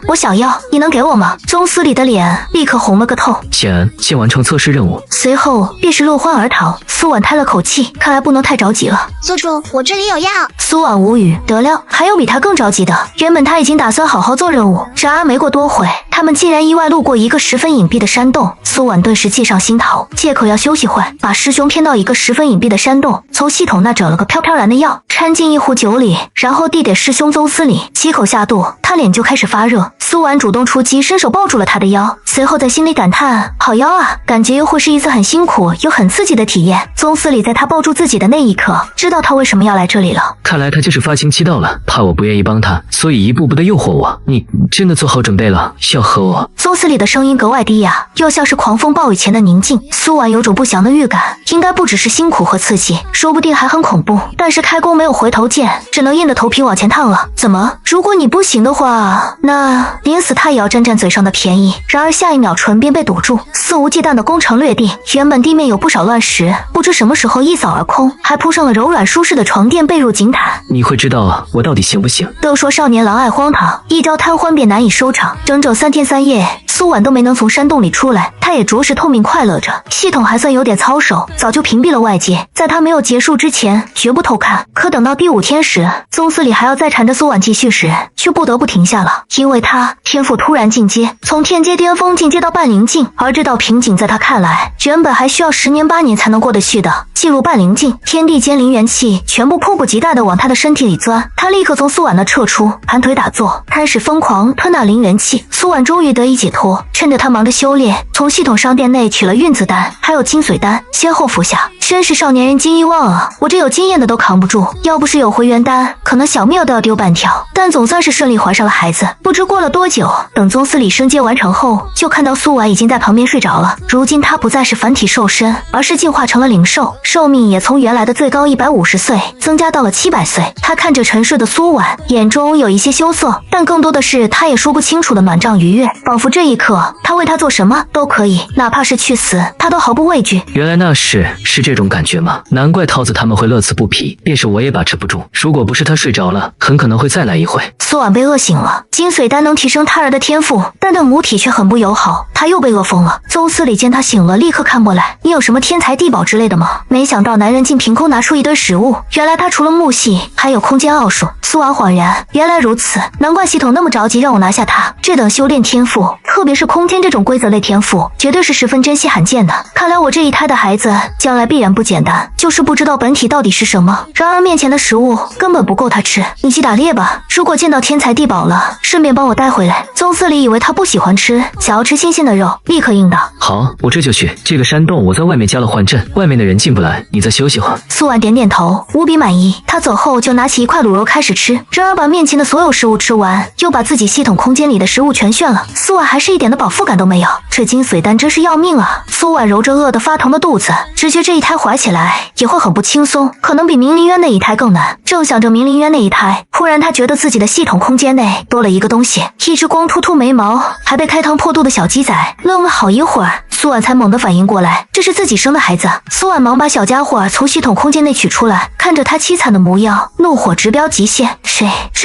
我想要，你能给我吗？宗司礼的脸立刻红了个透。先完成测试任务，随后便是落荒而逃。苏婉叹了口气，看来不能太着急了。宿主，我这里有药。苏婉无语，得料还有比他更着急的。原本他已经打算好好做任务，然而没过多会，他们竟然意外路过一个十分隐蔽的山洞。苏婉顿时计上心头，借口要休息会，把师兄骗到一个十分隐蔽的山洞，从系统那整了个飘飘然的药，掺进一壶酒里，然后递给师兄宗司礼。7口下肚，他脸就开始发热。苏婉主动出击，伸手抱住了他的腰，随后在心里感叹：好腰啊，感觉又会是一次很辛苦又很刺激的体验。宗司礼在他抱住自己的那一刻，知道他为什么要来这里了。看来他就是发情期到了，怕我不愿意帮他，所以一步步的诱惑我。你真的做好准备了，要和我？宗司礼的声音格外低哑，又像是狂风暴雨前的宁静。苏婉有种不祥的预感，应该不只是辛苦和刺激，说不定还很恐怖。但是开弓没有回头箭，只能硬着头皮往前趟了。怎么？如果你不行的话，那临死他也要占嘴上的便宜。然而下一秒唇边被堵住，肆无忌惮的攻城略地。原本地面有不少乱石，不知什么时候一扫而空，还铺上了柔软舒适的床垫、被褥、锦毯。你会知道我到底行不行？都说少年郎爱荒唐，一朝贪欢便难以收场。整整3天3夜，苏婉都没能从山洞里出来，他也着实透明快乐着。系统还算有点操守，早就屏蔽了外界，在他没有结束之前绝不偷看。可等到第5天时，宗司礼还要再缠着苏婉继续时，却不得不停下了，因为他天赋突然进阶，从天阶巅峰进阶到半灵境，而这道瓶颈在他看来，原本还需要10年8年才能过得去的。进入半灵境，天地间灵元气全部迫不及待地往他的身体里钻，他立刻从苏婉那撤出，盘腿打坐，开始疯狂吞那灵元气。苏婉终于得以解脱，趁着他忙着修炼，从系统商店内取了运子丹还有金髓丹，先后服下。真是少年人金欲望啊，我这有经验的都扛不住，要不是有回元丹，可能小命都要丢半条。但总算是顺利怀上了孩子。不知过了多久，等宗司礼升阶完成后，就看到苏婉已经在旁边睡着了。如今他不再是凡体兽身，而是进化成了灵兽，寿命也从原来的最高150岁增加到了700岁。他看着沉睡的苏婉，眼中有一些羞涩，但更多的是他也说不清楚的暖胀愉悦，仿佛这一刻他为他做什么都可以，哪怕是去死他都毫不畏惧。原来那是这种感觉吗？难怪桃子他们会乐此不疲，便是我也把持不住。如果不是他睡着了，很可能会再来一回。苏婉被饿醒了，金髓丹能提升胎儿的天赋，但对母体却很不友好，他又被饿疯了。宗司礼见他醒了，立刻看过来，你有什么天才地宝之类的吗？没想到男人竟凭空拿出一堆食物，原来他除了木系还有空间奥数。苏婉恍然，原来如此，难怪系统那么着急让我拿下他。这等修炼天赋，特别是空间这种规则类天赋，绝对是十分珍惜罕见的。看来我这一胎的孩子将来必然不简单，就是不知道本体到底是什么。然而面前的食物根本不够他吃，你去打猎吧，如果见到天才地宝了，顺便帮我带回来。宗司礼以为他不喜欢吃，想要吃新鲜的肉，立刻应道：好，我这就去。这个山洞我在外面加了幻阵，外面的人进不来，你再休息会儿。苏婉点点头，无比满意。他走后就拿起一块卤肉开始吃，然而把面前的所有食物吃完，又把自己系统空间里的食物全炫了。苏婉还是一点的饱腹感都没有，这金髓丹真是要命啊！苏婉揉着饿得发疼的肚子，直觉这一胎怀起来也会很不轻松，可能比明灵渊那一胎更难。正想着明灵渊那一胎，忽然他觉得自己的系统空间内多了一个东西，一只光秃秃眉毛还被开膛破肚的小鸡仔。愣了好一会儿，苏婉才猛地反应过来，这是自己生的孩子。苏婉忙把小家伙从系统空间内取出来，看着他凄惨的模样，怒火直飙极限。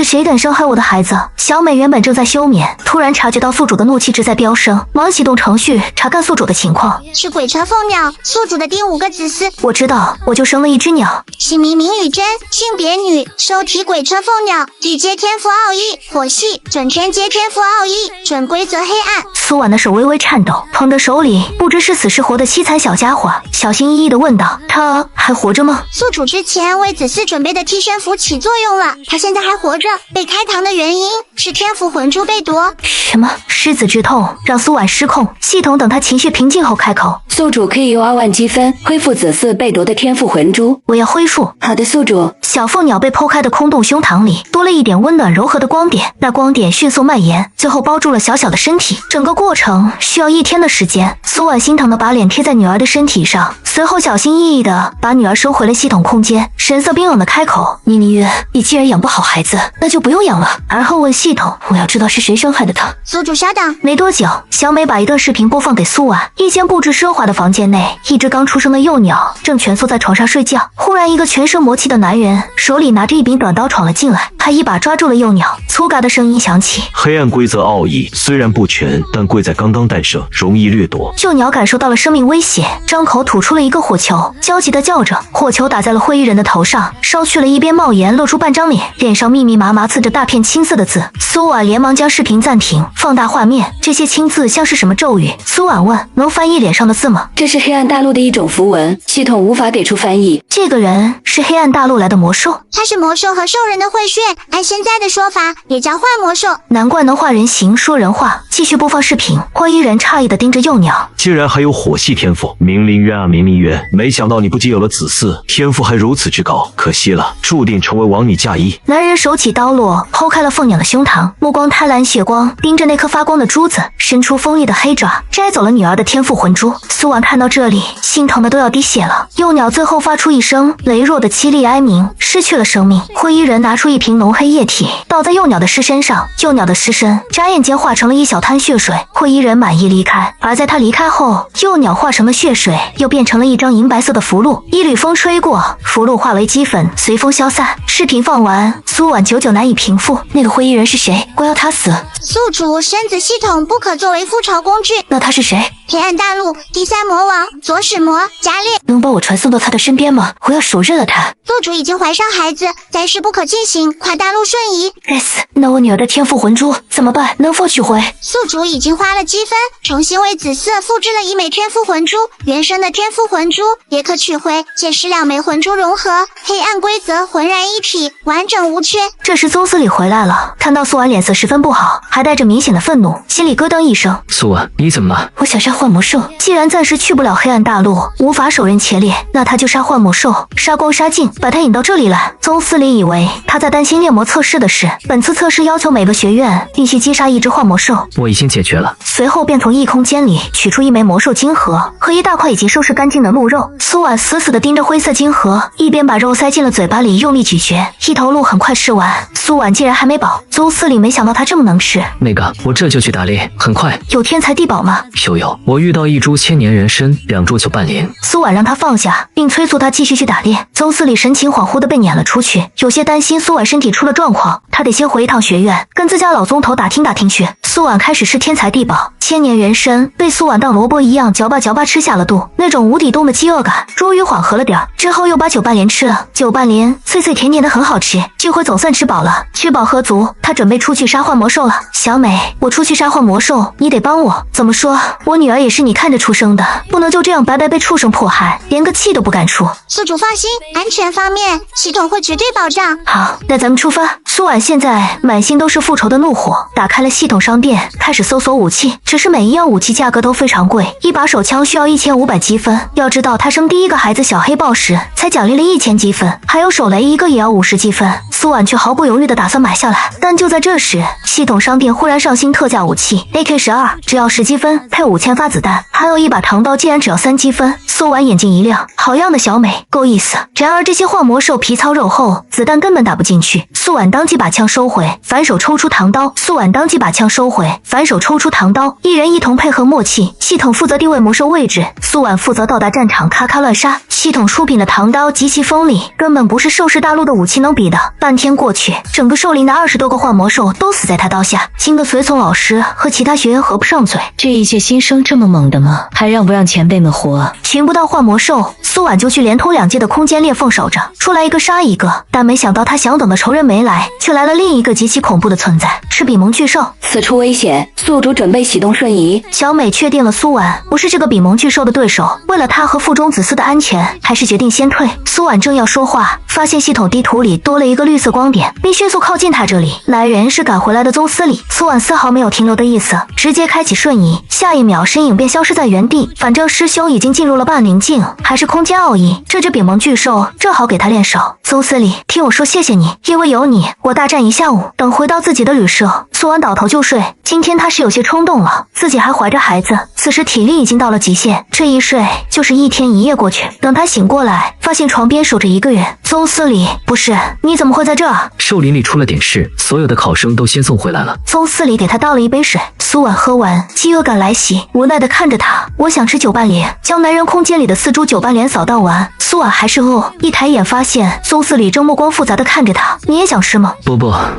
谁敢伤害我的孩子？小美原本正在休眠，突然察觉到宿主的怒气值在飙升，忙启动程序查看宿主的情况。是鬼车凤鸟，宿主的第5个子嗣。我知道，我就生了一只鸟。姓名明雨珍，性别女，收体鬼车凤鸟，地阶天赋奥义火系，准天阶天赋奥义准规则黑暗。苏婉的手微微颤抖，捧着手里不知是死是活的凄惨小家伙，小心翼翼地问道：他还活着吗？宿主之前为子嗣准备的替身符起作用了，他现在还活着。被开膛的原因是天赋魂珠被夺。什么？失子之痛让苏婉失控。系统等他情绪平静后开口：宿主可以用2万积分恢复子嗣被夺的天赋魂珠。我要恢复。好的，宿主。小凤鸟被剖开的空洞胸膛里多了一点温暖柔和的光点，那光点迅速蔓延，最后包住了小小的身体。整个过程需要1天的时间。苏婉心疼地把脸贴在女儿的身体上，随后小心翼翼地把女儿收回了系统空间，神色冰冷地开口：妮月，你既然养不好孩子，那就不用养了。而后问系统：我要知道是谁伤害的他。宿主稍等。没多久，小美把一段视频播放给苏婉。一间布置奢华的房间内，一只刚出生的幼鸟正蜷缩在床上睡觉。忽然，一个全身魔气的男人手里拿着一柄短刀闯了进来，他一把抓住了幼鸟，粗嘎的声音响起：黑暗规则奥义虽然不全，但贵在刚刚诞生，容易掠夺。就幼鸟感受到了生命威胁，张口吐出了一个火球，焦急地叫着。火球打在了会议人的头上，烧去了一边帽檐，露出半张脸，脸上密密麻麻刺着大片青色的字。苏婉连忙将视频暂停，放大画面。这些青字像是什么咒语？苏婉问：“能翻译脸上的字吗？”这是黑暗大陆的一种符文，系统无法给出翻译。这个人是黑暗大陆来的魔兽，他是魔兽和兽人的混血，按现在的说法也叫幻魔兽。难怪能化人形说人话。继续播放视频，灰衣人诧异地盯着幼鸟。竟然还有火系天赋，明灵渊啊明灵渊！没想到你不仅有了子嗣，天赋还如此之高，可惜了，注定成为亡你嫁衣。男人手起刀落，剖开了凤鸟的胸膛，目光贪婪血光，盯着那颗发光的珠子，伸出锋利的黑爪，摘走了女儿的天赋魂珠。苏婉看到这里，心疼的都要滴血了。幼鸟最后发出一声羸弱的凄厉哀鸣，失去了生命。灰衣人拿出一瓶浓黑液体，倒在幼鸟的尸身上，幼鸟的尸身眨眼间化成了一小滩血水。灰衣人满意离开，而在他离开后，幼鸟化成了血水，又变成了一张银白色的符箓。一缕风吹过，符箓化为齑粉，随风消散。视频放完，苏婉久久难以平复，那个灰衣人是谁？我要他死。宿主生子系统不可作为复仇工具。那他是谁？黑暗大陆第三魔王左使魔加列。能把我传送到他的身边吗？我要手刃了他。宿主已经怀上孩子，暂时不可进行跨大陆瞬移。该死，那我女儿的天赋魂珠怎么办？能否取回？宿主已经花了积分，重新为子嗣复制了一枚天赋魂珠，原生的天赋魂珠也可取回，届时2枚魂珠融合，黑暗规则浑然一体，完整无缺。这时宗司礼回来了，看到苏婉脸色十分不好，还带着明显的愤怒，心里咯噔一声。苏婉，你怎么了？我想杀幻魔兽，既然暂时去不了黑暗大陆，无法手刃伽烈，那他就杀幻魔兽，杀光杀尽，把他引到这里来。宗司礼以为他在担心猎魔测试的事，本次测试要求每个学院必须击杀一只幻魔兽。我已经解决了。随后便从异空间里取出一枚魔兽金核和一大块已经收拾干净的鹿肉。苏婉死死地盯着灰色金核，一边把肉塞进了嘴巴里用力咀嚼，一头鹿很快吃完。苏婉竟然还没饱，宗司礼没想到他这么能吃。那个，我这就去打猎，很快。有天才地宝吗？有，我遇到1株千年人参，2株九半莲。苏婉让他放下，并催促他继续去打猎。宗司礼神情恍惚地被撵了出去，有些担心苏婉身体出了状况，他得先回一趟学院，跟自家老宗头打听打听去。苏婉开始吃天才地宝，千年人参被苏婉当萝卜一样嚼吧嚼吧吃下了肚，那种无底洞的饥饿感终于缓和了点，之后又把九半莲吃了。九半莲脆脆甜甜的很好吃，这回总算吃饱了，吃饱喝足，他准备出去杀幻魔兽了。小美，我出去杀幻魔兽，你得帮我。怎么说，我女儿也是你看着出生的，不能就这样白白被畜生迫害，连个气都不敢出。宿主放心，安全方面系统会绝对保障。好，那咱们出发。苏婉现在满心都是复仇的怒火，打开了系统商店，开始搜索武器。只是每一样武器价格都非常贵，一把手枪需要1500积分。要知道他生第一个孩子小黑豹时才奖励了1000积分，还有手雷一个也要50积分。苏婉却毫不犹豫地打算买下来。但就在这时，系统商店忽然上新特价武器 AK12，只要10积分配5000发子弹，还有一把唐刀，竟然只要3积分。苏婉眼睛一亮，好样的小美，够意思。然而这些幻魔兽皮糙肉厚，子弹根本打不进去。苏婉当即把枪收回，反手抽出唐刀。苏婉当即把枪收回，反手抽出唐刀。一人一同配合默契，系统负责定位魔兽位置，苏婉负责到达战场咔咔乱杀。系统出品的唐刀极其锋利，根本不是兽氏大陆的武器能比的。半天过去，整个兽林的20多个幻魔兽都死在他刀下，惊得随从老师和其他学员合不上嘴。这一届新生这么猛的吗？还让不让前辈们活？寻不到幻魔兽，苏婉就去连通2届的空间裂缝守着，出来一个杀一个。但没想到他想等的仇人没来，却来了另一个极其恐怖的存在，赤比蒙巨兽。此处危险，宿主准备启动瞬移。小美确定了苏婉不是这个比蒙巨兽的对手，为了他和腹中子嗣的安全，还是决定先退。苏婉正要说话，发现系统地图里多了一个绿色光点，并迅速靠近他这里。来人是赶回来的宗司礼。苏婉丝毫没有停留的意思，直接开启瞬移，下一秒身影便消失在原地。反正师兄已经进入了半宁境，还是空间奥义，这只比蒙巨兽正好给他练手。宗司礼，听我说谢谢你，因为有你，我大战一下午。等回到自己的旅社，苏婉倒头就睡。今天他是有些冲动了，自己还怀着孩子，此时体力已经到了极限，这一睡就是1天1夜过去。等他醒过来，发现床边守着一个人。宗司礼，不是，你怎么会在这儿？兽林里出了点事，所有的考生都先送回来了。宗司礼给他倒了一杯水。苏婉喝完，饥饿感来袭，无奈的看着他，我想吃酒拌莲，将男人空间里的4株酒拌莲扫荡完。苏婉还是饿，一抬眼发现宗司礼正目光复杂的看着他，你也想吃吗？不，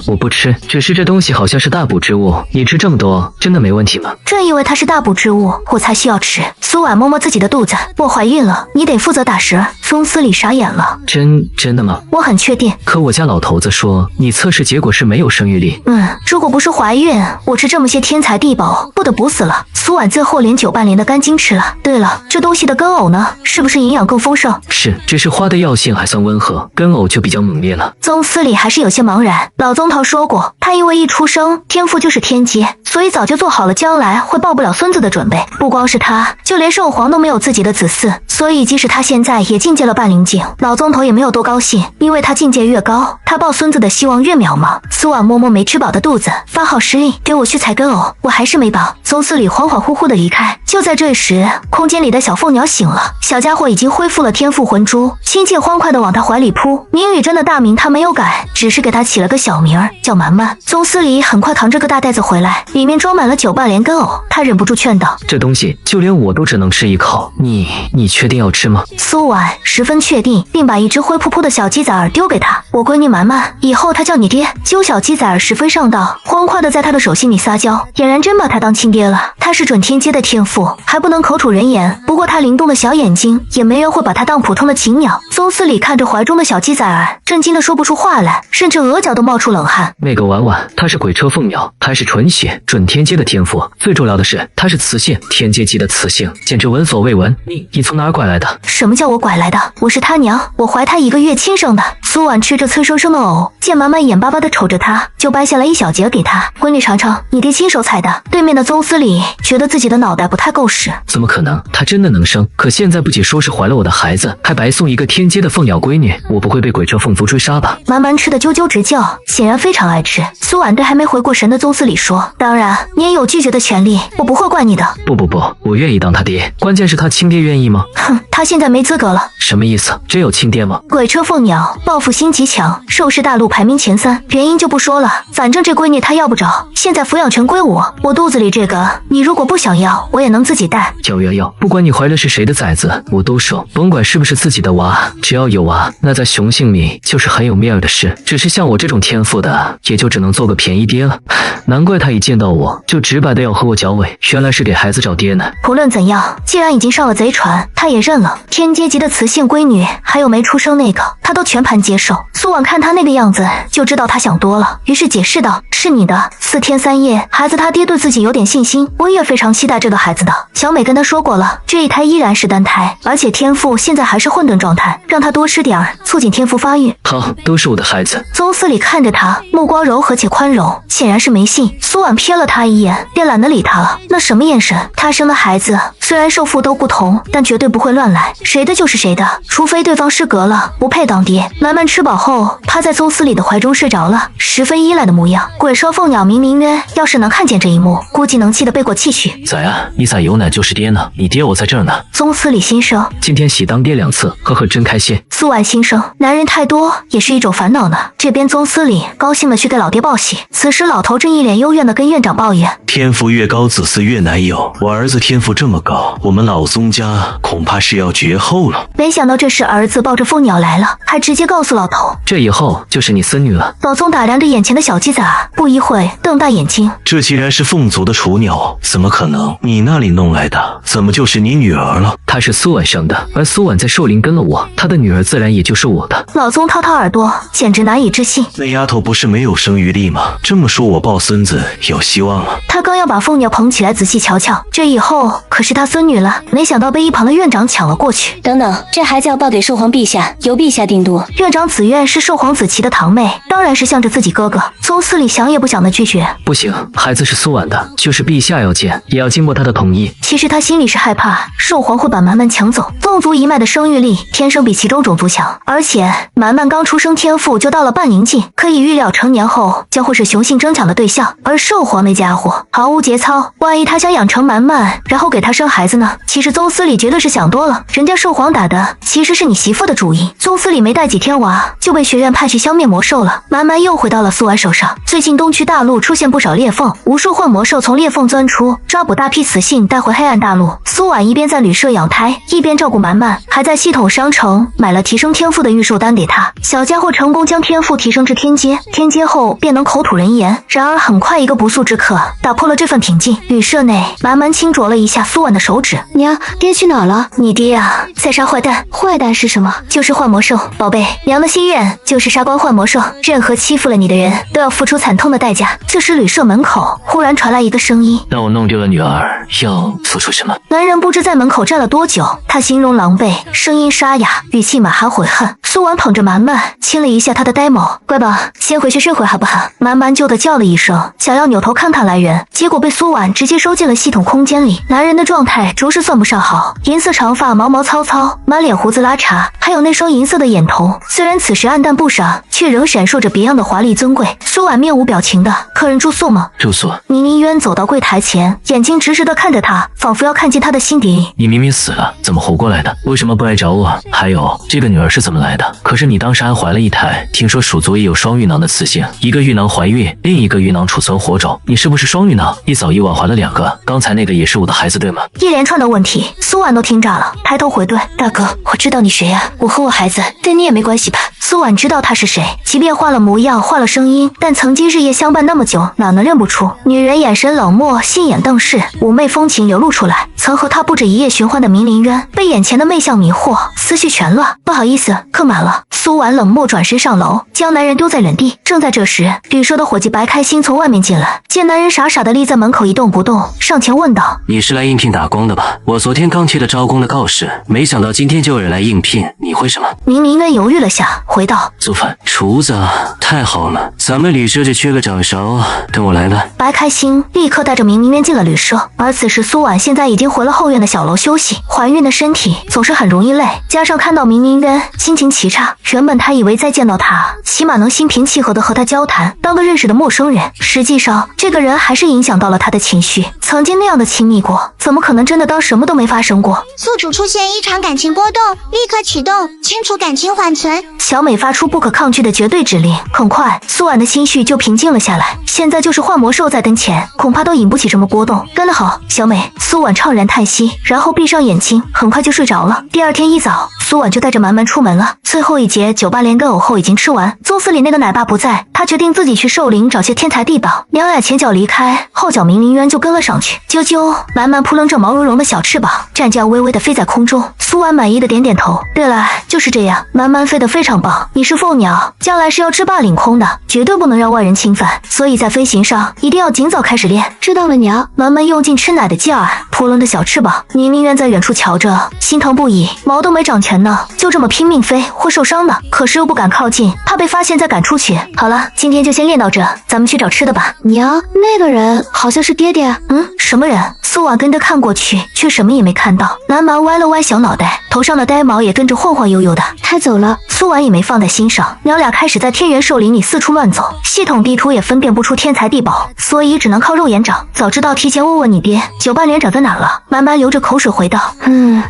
我不吃，只是这东西好像是大补之物，你吃这么多，真的没问题吗？正因为它是大补之物，我才需要吃。苏婉摸摸自己的肚子，我怀孕了，你得负责打食。宗司礼傻眼了，真的吗？我很确定。可我家老头子说你测试结果是没有生育力。如果不是怀孕，我吃这么些天材地宝，不得补死了。苏婉最后连酒拌莲的干茎吃了。对了，这东西的根藕呢？是不是营养更丰盛？是，只是花的药性还算温和，根藕就比较猛烈了。宗司礼还是有些茫然。老宗头说过，他因为一出生天赋就是天阶，所以早就做好了将来会抱不了孙子的准备。不光是他，就连兽皇都没有自己的子嗣，所以即使他现在也进阶了半灵境，老宗头也没有多高兴，因为他境界越高，他抱孙子的希望越渺茫。苏婉摸摸没吃饱的肚子，发号施令，给我去采根藕。我还是没饱。宗司礼恍恍惚惚的离开。就在这时，空间里的小凤鸟醒了，小家伙已经恢复了天赋魂珠，亲切欢快的往他怀里扑。明雨真的大名他没有改，只是给他起了个小名儿叫蛮蛮。宗司礼很快扛着个大袋子回来，里面装满了酒拌莲根藕，他忍不住劝道：这东西就连我都只能吃一口，你确定要吃吗？苏婉十分确定，并把一只灰扑扑的小鸡仔儿丢给他。我闺女蛮蛮，以后她叫你爹。揪小鸡仔儿十分上道，欢快的在他的手心里撒娇，俨然真把他当亲爹了。他是准天阶的天赋，还不能口吐人言，不过他灵动的小眼睛也没人会把他当普通的禽鸟。宗司礼看着怀中的小鸡仔儿，震惊的说不出话来，甚至额角都冒出冷汗。那个婉婉，她是鬼车凤鸟，还是纯血准天阶的天赋，最重要的是她是雌性，天阶级的雌性，简直闻所未闻。你从哪儿拐来的？什么叫我拐来的？我是他娘，我怀他1个月亲生的。苏婉吃着脆生生的藕，见满满眼巴巴的瞅着他，就掰下来一小截给他。闺女尝尝，你爹亲手采的。对面的宗司礼觉得自己的脑袋不太够使。怎么可能？她真的能生？可现在不仅说是怀了我的孩子，还白送一个天阶的凤鸟闺女，我不会被鬼车凤族追杀吧？满满吃的啾啾直叫，显然非常爱吃。苏婉对还没回过神的宗司礼说：当然，你也有拒绝的权利，我不会怪你的。不，我愿意当他爹，关键是他亲爹愿意吗？哼，他现在没资格了。什么意思？真有亲爹吗？鬼车凤鸟报复心极强，兽氏大陆排名前3，原因就不说了，反正这闺女她要不着，现在抚养权归我。我肚子里这个，你如果不想要，我也能自己带。要，不管你怀的是谁的崽子，我都收，甭管是不是自己的娃，只要有娃，那在雄性里就是很有面儿的事。只是像我这种天赋的，也就只能做个便宜爹了。难怪他一见到我就直白的要和我交尾，原来是给孩子找爹呢。不论怎样，既然已经上了贼船，他也认了。天阶级的雌性闺女，还有没出生那个，他都全盘接受。苏婉看他那个样子，就知道他想多了，于是解释道：是你的，4天3夜，孩子他爹对自己有点信心，我也非常期待这个孩子的。小美跟他说过了，这一胎依然是单胎，而且天赋现在还是混沌状态，让他多吃点儿，促进天赋发育。好，都是我的孩子。宗司礼看着他，目光柔和且宽容，显然是没信。苏婉瞥了他一眼，便懒得理他了。那什么眼神？他生的孩子虽然受父都不同，但绝对不会乱来，谁的就是谁的，除非对方失格了，不配当爹。满满吃饱后，趴在宗司礼的怀中睡着了，十分依赖的模样。鬼车凤鸟明约，要是能看见这一幕，估计能气得背过气去。崽啊，你崽有奶就是爹呢，你爹我在这儿呢。宗司礼心生，今天喜当爹2次，呵呵，真开心。苏婉心生，男人太多也是一种烦恼呢。这边宗司礼高兴的去给老爹报喜，此时老头正一脸幽怨的跟院长抱怨：天赋越高，子嗣越难有。我儿子天赋这么高，我们老宗家恐怕是要绝后了。没想到这时儿子抱着凤鸟来了，还直接告诉老头，这以后就是你孙女了。老宗打量着眼前的小鸡仔，不一会瞪大眼睛：这既然是凤族的雏鸟，怎么可能？你那里弄来的，怎么就是你女儿了？她是苏婉生的，而苏婉在寿林跟了我，她的女儿自然也就是我的。老宗掏掏耳朵，简直难以置信。那丫头不是没有生育力吗？这么说我抱孙子有希望了。他刚要把凤鸟捧起来仔细瞧瞧，这以后可是他孙女了，没想到被一旁的院长抢了过去。等等，这孩子要报给寿皇陛下，由陛下定夺。院长紫苑是寿皇子琪的堂妹，当然是向着自己哥哥。宗司礼想也不想的拒绝。不行，孩子是苏婉的，就是陛下要接。见，也要经过他的同意。其实他心里是害怕兽皇会把蛮蛮抢走。凤族一脉的生育力天生比其中种族强，而且蛮蛮刚出生天赋就到了半灵境，可以预料成年后将会是雄性争抢的对象。而兽皇那家伙毫无节操，万一他想养成蛮蛮，然后给他生孩子呢？其实宗司里绝对是想多了，人家兽皇打的其实是你媳妇的主意。宗司里没带几天娃，就被学院派去消灭魔兽了。蛮蛮又回到了苏婉手上。最近东区大陆出现不少裂缝，无数幻魔兽从裂缝钻出，抓捕大批死性带回黑暗大陆。苏婉一边在旅社养胎，一边照顾蛮蛮，还在系统商城买了提升天赋的预售单给他。小家伙成功将天赋提升至天阶，天阶后便能口吐人言。然而很快一个不速之客打破了这份平静。旅社内，蛮蛮轻啄了一下苏婉的手指。娘，爹去哪儿了？你爹啊，在杀坏蛋。坏蛋是什么？就是幻魔兽。宝贝，娘的心愿就是杀光幻魔兽，任何欺负了你的人都要付出惨痛的代价。这时旅社门口忽然传来一个声音：那我弄丢了女儿，要付出什么？男人不知在门口站了多久，他形容狼狈，声音沙哑，语气满含悔恨。苏婉捧着蛮蛮，亲了一下他的呆毛。乖宝，先回去睡会好不好？蛮蛮就地叫了一声，想要扭头看看来人，结果被苏婉直接收进了系统空间里。男人的状态着实算不上好，银色长发毛毛糙糙，满脸胡子拉碴，还有那双银色的眼瞳，虽然此时暗淡不少，却仍闪烁着别样的华丽尊贵。苏婉面无表情的：客人住宿吗？住宿。宁宁渊走到柜台前，眼睛直直地看着他，仿佛要看见他的心底。你明明死了，怎么活过来的？为什么不来找我？还有这个女儿是怎么来的？可是你当时还怀了一胎，听说鼠族也有双玉囊的雌性，一个玉囊怀孕，另一个玉囊储存火种，你是不是双玉囊？一早一晚怀了2个，刚才那个也是我的孩子对吗？一连串的问题，苏婉都听炸了，抬头回怼：大哥，我知道你谁呀？我和我孩子跟你也没关系吧？苏婉知道他是谁，即便换了模样，换了声音，但曾经日夜相伴那么久，哪能认不出？女人眼神冷漠，杏眼瞪视，妩媚风情流露出来。曾和他不止一夜寻欢的明灵渊，被眼前的媚相迷惑，思绪全乱。不好意思，客满了。苏婉冷漠转身上楼，将男人丢在原地。正在这时，旅社的伙计白开心从外面进来，见男人傻傻地立在门口一动不动，上前问道：你是来应聘打工的吧？我昨天刚贴的招工的告示，没想到今天就有人来应聘，你会什么？明灵渊犹豫了下，回道：做饭。厨子啊，太好了，咱们旅社就缺个掌勺啊，等我来吧。白开心立刻带着明灵渊进了旅社，而此时苏婉现在已经回了后院的小楼休息。怀孕的身体总是很容易累，加上看到明灵渊心情奇差，原本他以为再见到他，起码能心平气和地和他交谈，当个认识的陌生人。实际上，这个人还是影响到了他的情绪。曾经那样的亲密过，怎么可能真的当什么都没发生过？宿主出现异常感情波动，立刻启动清除感情缓存。小美发出不可抗拒的绝对指令，很快苏婉的心绪就平静了下来。现在就是幻魔兽在跟前，恐怕都引不起什么波动。干得好，小美！苏婉怅然叹息，然后闭上眼睛，很快就睡着了。第二天一早，苏婉就带着蛮蛮出门了。最后一节酒吧连根偶后已经吃完，宗司里那个奶爸不在，他决定自己去兽林找些天才地宝。苗雅前脚离开，后脚明灵渊就跟了上去。啾啾，蛮蛮扑棱着毛茸茸的小翅膀，战将微微的飞在空中。苏婉满意的点点头，对了，就是这样，蛮蛮飞得非常棒。你是凤鸟，将来是要制霸领空的，绝对不能让外人侵犯，所以在飞行上一定要尽早开始练。知道了，娘。蛮蛮用尽吃奶的劲儿，扑棱着小翅膀。明灵渊在远处瞧着，心疼不已，毛都没长全呢，就这么拼命飞，会受伤的。可是又不敢靠近，怕被发现再赶出去。好了，今天就先练到这，咱们去找吃的吧。娘，那个人好像是爹爹。什么人？苏婉跟着看过去，却什么也没看到。南蛮歪了歪小脑袋，头上的呆毛也跟着晃晃悠悠的。他走了。苏婉也没放在心上，娘俩开始在天元兽林里四处乱走，系统地图也分辨不出天才地宝，所以只能靠肉眼找。早知道提前问问你爹，酒吧连长在哪了？蛮蛮流着口水回道：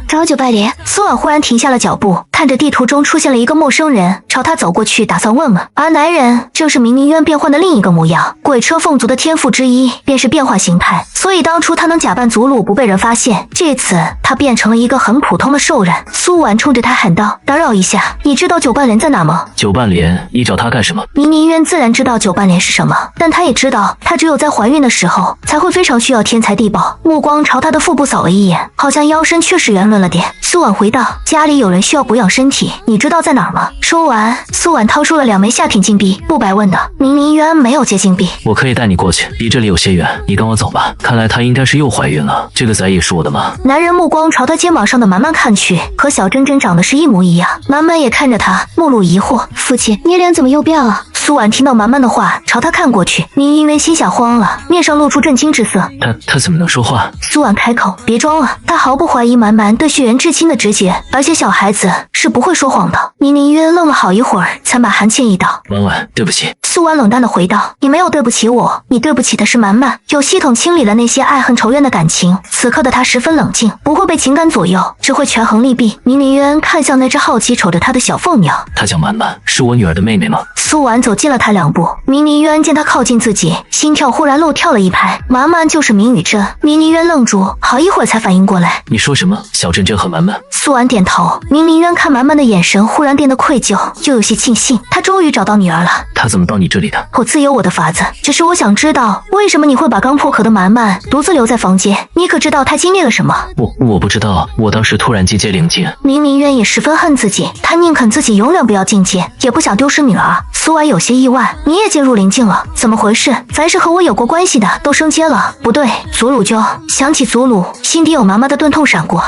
找酒吧连。苏婉忽然停下了脚步，看着地图中出现了一个陌生人，朝他走过去，打算问问。而男人正是明灵渊变换的另一个模样，鬼车凤族的天赋之一便是变化形态，所以当初他能假扮族鲁不被人发现，这次他变成了一个很普通的兽人。苏婉冲着他喊道：打扰一下，你知道酒伴连在哪吗？酒伴连，你找他干什么？明灵渊自然知道酒伴连是什么，但他也知道他只有在怀孕的时候才会非常需要天才地宝。目光朝他的腹部扫了一眼，好像腰身确实圆润了点。苏婉回道：家里有人需要补养身体，你知道在哪儿吗？说完，苏婉掏出了2枚下品金币，不白问道。明灵渊没有接金币。我可以带你过去，离这里有些远，你跟我走吧。看来她应该是又怀孕了，这个崽也是我的吗？男人目光朝他肩膀上的蛮蛮看去，和小珍珍长得是一模一样。蛮蛮也看着他，目露疑惑。父亲，你脸怎么又变了？苏苏婉听到满满的话，朝他看过去。宁云渊心下慌了，面上露出震惊之色。他怎么能说话？苏婉开口：“别装了。”他毫不怀疑满满对血缘至亲的直觉，而且小孩子是不会说谎的。宁宁渊愣了好一会儿，才满含歉意道：“婉婉，对不起。”苏婉冷淡的回道：“你没有对不起我，你对不起的是满满。”有系统清理了那些爱恨仇怨的感情，此刻的他十分冷静，不会被情感左右，只会权衡利弊。宁宁渊看向那只好奇瞅着他的小凤鸟，她叫满满，是我女儿的妹妹吗？苏婉走近了他2步，明宁渊见他靠近自己，心跳忽然漏跳了一拍。满满就是明宇珍。明宁渊愣住，好一会儿才反应过来。你说什么？小珍珍和满满？苏婉点头。明宁渊看满满的眼神忽然变得愧疚，又有些庆幸，他终于找到女儿了。她怎么到你这里的？我自有我的法子，只是我想知道，为什么你会把刚破壳的满满独自留在房间？你可知道她经历了什么？我不知道，我当时突然境界灵境。明宁渊也十分恨自己，他宁肯自己永远不要境界，也不想丢失女儿。苏婉有些意外，你也进入灵境了？怎么回事？凡是和我有过关系的都升阶了。不对，祖鲁就想起祖鲁，心底有麻麻的钝痛闪过。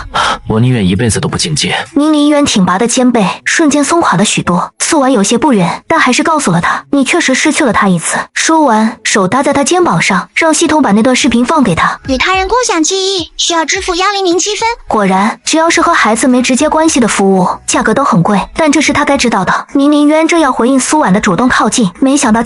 我宁愿一辈子都不境界。明宁渊挺拔的肩背瞬间松垮了许多。苏婉有些不忍，但还是告诉了他，你确实失去了他一次。说完，手搭在他肩膀上，让系统把那段视频放给他。与他人共享记忆需要支付100积分。果然，只要是和孩子没直接关系的服务，价格都很贵。但这是他该知道的。明宁渊正要回应苏婉的主动靠近，没想到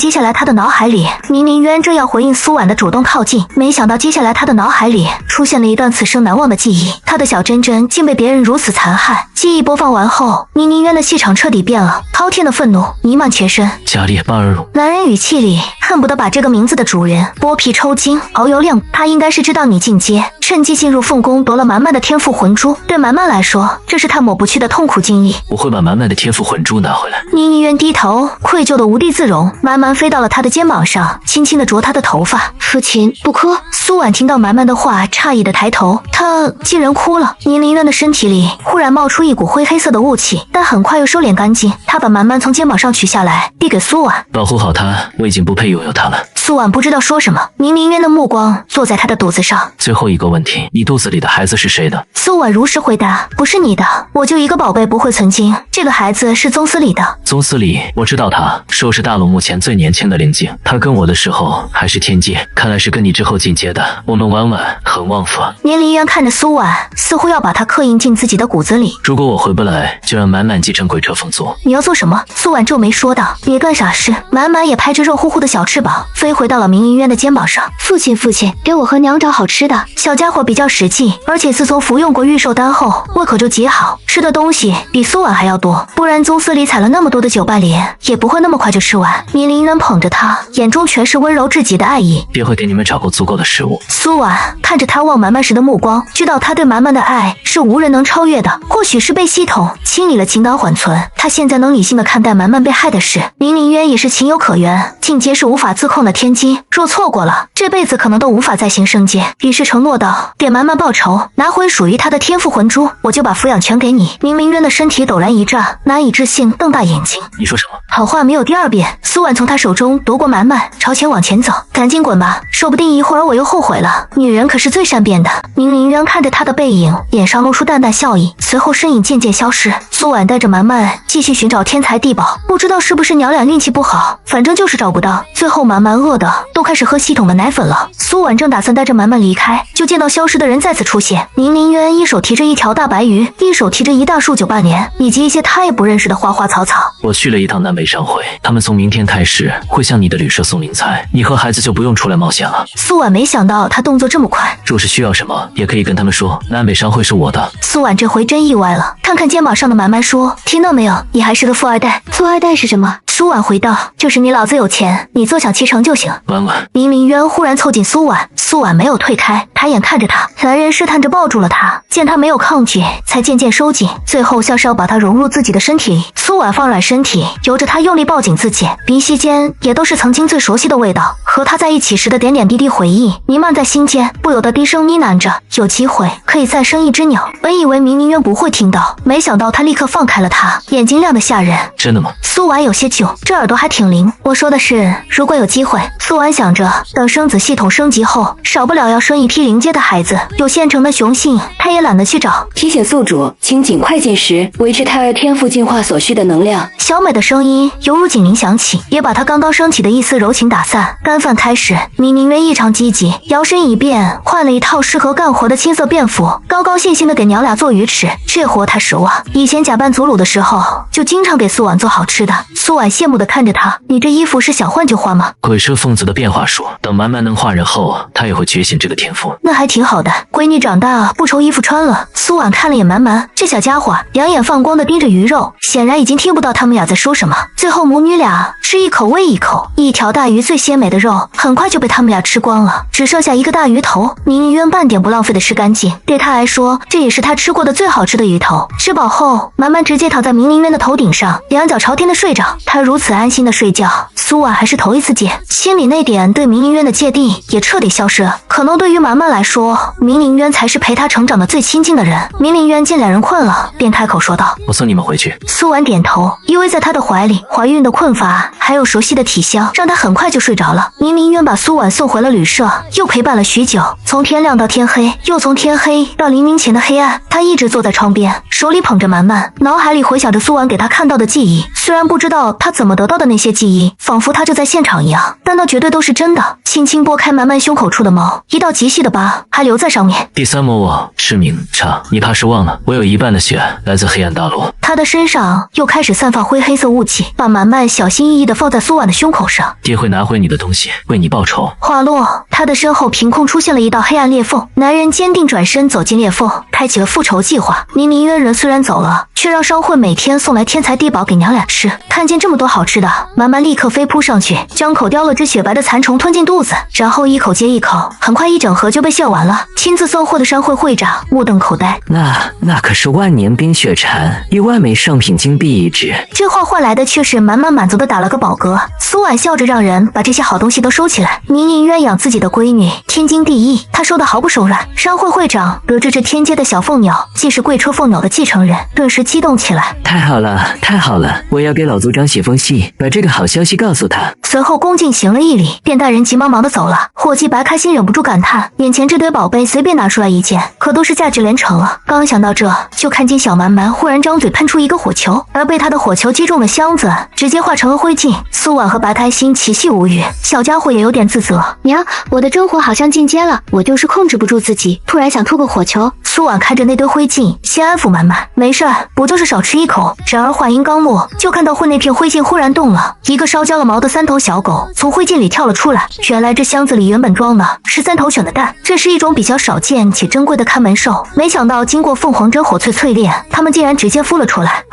接下来他的脑海里，出现了一段此生难忘的记忆。他的小珍珍竟被别人如此残害。记忆播放完后，明宁渊的气场彻底变了，滔天的愤怒弥漫全身。加列巴尔鲁，男人语气里恨不得把这个名字的主人剥皮抽筋，熬油亮。他应该是知道你进阶，趁机进入凤宫夺了满满的天赋魂珠。对满满来说，这是他抹不去的痛苦经历。我会把满满的天赋魂珠拿回来。宁宁渊低头，愧疚的无地自容。满满飞到了他的肩膀上，轻轻的啄他的头发。父亲，不哭。苏婉听到满满的话，诧异的抬头，他竟然哭了。宁宁渊的身体里忽然冒出一股灰黑色的雾气，但很快又收敛干净。他把满满从肩膀上取下来，递给苏婉，保护好她，我已经不配拥有她了。苏婉不知道说什么，宁宁渊的目光落在他的肚子上。最后一个问题，你肚子里的孩子是谁的？苏婉如实回答，不是你的，我就一个宝贝不会存精，这个孩子是宗司里的。宗司里，我知道他，说是大陆目前最年轻的灵境，他跟我的时候还是天阶，看来是跟你之后进阶的。我们婉婉很旺夫。宁宁渊看着苏婉，似乎要把她刻印进自己的骨子里。如果我回不来，就让满满继承鬼车凤座。你要做什么？苏婉皱眉说道，别干傻事。满满也拍着肉乎乎的小翅膀飞回到了明宁渊的肩膀上。父亲，给我和娘找好吃的。小家伙比较实际，而且自从服用过御兽丹后，胃口就极好，吃的东西比苏婉还要多，不然宗司里采了那么多的酒伴莲，也不会那么快就吃完。明宁渊捧着他，眼中全是温柔至极的爱意。便会给你们找够足够的食物。苏婉看着他望满满时的目光，知道他对满满的爱是无人能超越的。或许是被系统清理了情感缓存，他现在能理性的看待满满被害的事。明宁渊也是情有可原，境界是无法自控的天机，若错过了，这辈子可能都无法再行升阶。于是承诺道，给满满报仇，拿回属于他的天赋魂珠，我就把抚养权给你。明宁渊的身体陡然一颤，难以置信瞪大眼睛。你说什么？好话没有第二遍。苏婉从他手中夺过满满，朝前往前走。赶紧滚吧，说不定一会儿我又后悔了。女人可是最善变的。明宁渊看着他的背影，脸上露出淡淡笑意，随后身影渐渐消失。苏婉带着满满继续寻找天才地宝，不知道是不是娘俩运气不好，反正就是找不到。最后满满饿的都开始喝系统的奶粉了。苏婉正打算带着满满离开，就见到消失的人再次出现。明宁渊一手提着一条大白鱼，一手提着一大束酒伴莲，以及一些他也不认识的花花草草。我去了一趟南北商会，他们从明天开始会向你的旅社送灵材，你和孩子就不用出来冒险了。苏婉没想到他动作这么快，若是需要什么，也可以跟他们说，南北商会是我的。苏婉这回真意外了，看看肩膀上的满满说，听到没有，你还是个富二代。富二代是什么？苏婉回道，就是你老子有钱，你坐享其成就行。婉婉，明宁渊忽然凑近苏婉，苏婉没有退开，抬眼看着他，男人试探着抱住了他，见他没有抗拒，才渐渐收紧，最后像是要把他融入自己的身体里。苏婉放软身体，由着他用力抱紧自己，鼻息间也都是曾经最熟悉的味道，和他在一起时的点点滴滴回忆弥漫在心间，不由得低声呢喃着，有机会可以再生一只鸟。本以为明宁渊不会听到，没想到他立刻放开了他，眼睛亮得吓人。真的吗？苏婉有些窘久，这耳朵还挺灵。我说的是，如果有机会。苏婉想着，等生子系统升级后，少不了要生一批灵阶的孩子，有现成的雄性，他也懒得去找。提醒宿主，请尽快进食，维持胎儿天赋进化所需的能量。小美的声音犹如警铃响起，也把她刚刚升起的一丝柔情打散。干饭开始，明明人异常积极，摇身一变，换了一套适合干活的青色便服，高高兴兴的给娘俩做鱼吃。这活太熟啊！以前假扮祖鲁的时候，就经常给苏婉做好吃的。苏婉羡慕的看着他，你这衣服是想换就换吗？鬼摄凤子的变化术，等满满能化人后，她也会觉醒这个天赋。那还挺好的，闺女长大不愁衣服穿了。苏婉看了眼满满，这小家伙两眼放光的盯着鱼肉，显然已经听不到他们俩在说什么。最后母女俩吃一口喂一口，一条大鱼最鲜美的肉很快就被他们俩吃光了，只剩下一个大鱼头。明明渊半点不浪费的吃干净，对他来说这也是他吃过的最好吃的鱼头。吃饱后，满满直接躺在明明渊的头顶上，两脚朝天的睡着。他如此安心的睡觉，苏婉还是头一次见，心里那点对明明渊的芥蒂也彻底消失了。可能对于满满来说，明明渊才是陪他成长的最亲近的人。明明渊见两人困了，便开口说道：“我送你们回去。”苏婉点头，依偎在他的怀里，怀孕的困乏还有熟悉的体香，让他很快就睡着了。明明渊把苏婉送回了旅社，又陪伴了许久，从天亮到天黑，又从天黑到黎明前的黑暗。他一直坐在窗边，手里捧着满满，脑海里回想着苏婉给他看到的记忆。虽然不知道他怎么得到的那些记忆，仿佛他就在现场一样，但那绝对都是真的。轻轻拨开满满胸口处的毛，一道极细的疤还留在上面。第三魔王赤明茶，你怕是忘了，我有一半的血来自黑暗大陆。他的身上又开始散发灰黑色雾气，把满满小心翼翼地放在苏婉的胸口上。爹会拿回你的东西，为你报仇。话落，他的身后凭空出现了一道黑暗裂缝，男人坚定转身走进裂缝，开启了复仇计划。明明渊人虽然走了，却让商会每天送来天材地宝给娘俩吃。看见这么多好吃的，满满立刻飞扑上去，张口叼了只雪白的蚕虫吞进肚子，然后一口接一口，很快一整盒就被卸完了。亲自送货的商会会长目瞪口呆，那可是万年冰雪蝉，1万枚上品金币一只。这话换来的却是满满满足的打了个饱嗝。苏婉笑着让人把这些好东西都收起来。明明渊养自己的闺女，天经地义，他收的毫不手软。商会会长得知这天阶的小凤鸟竟是贵车凤鸟的继承人，顿时激动起来。太好了，太好了！我要给老族长写封信，把这个好消息告诉他。随后恭敬行了一礼，便带人急忙地走了。伙计白开心忍不住感叹，眼前这堆宝贝随便拿出来一件，可都是价值连城了。刚想到这，就看见小蛮蛮忽然张嘴喷出一个火球，而被他的火球击中了箱子，直接化成了灰烬。苏婉和白开心齐系无语，小家伙也有点自责。娘，我的真火好像进阶了，我就是控制不住自己，突然想吐个火球。苏婉看着那堆灰烬，先安抚满满，没事，不就是少吃一口。然而话音刚落，就看到那片灰烬忽然动了，一个烧焦了毛的3头小狗从灰烬里跳了出来。原来这箱子里原本装的是3头犬的蛋，这是一种比较少见且珍贵的看门兽。没想到经过凤凰真火淬炼，它们竟然直接孵了出来。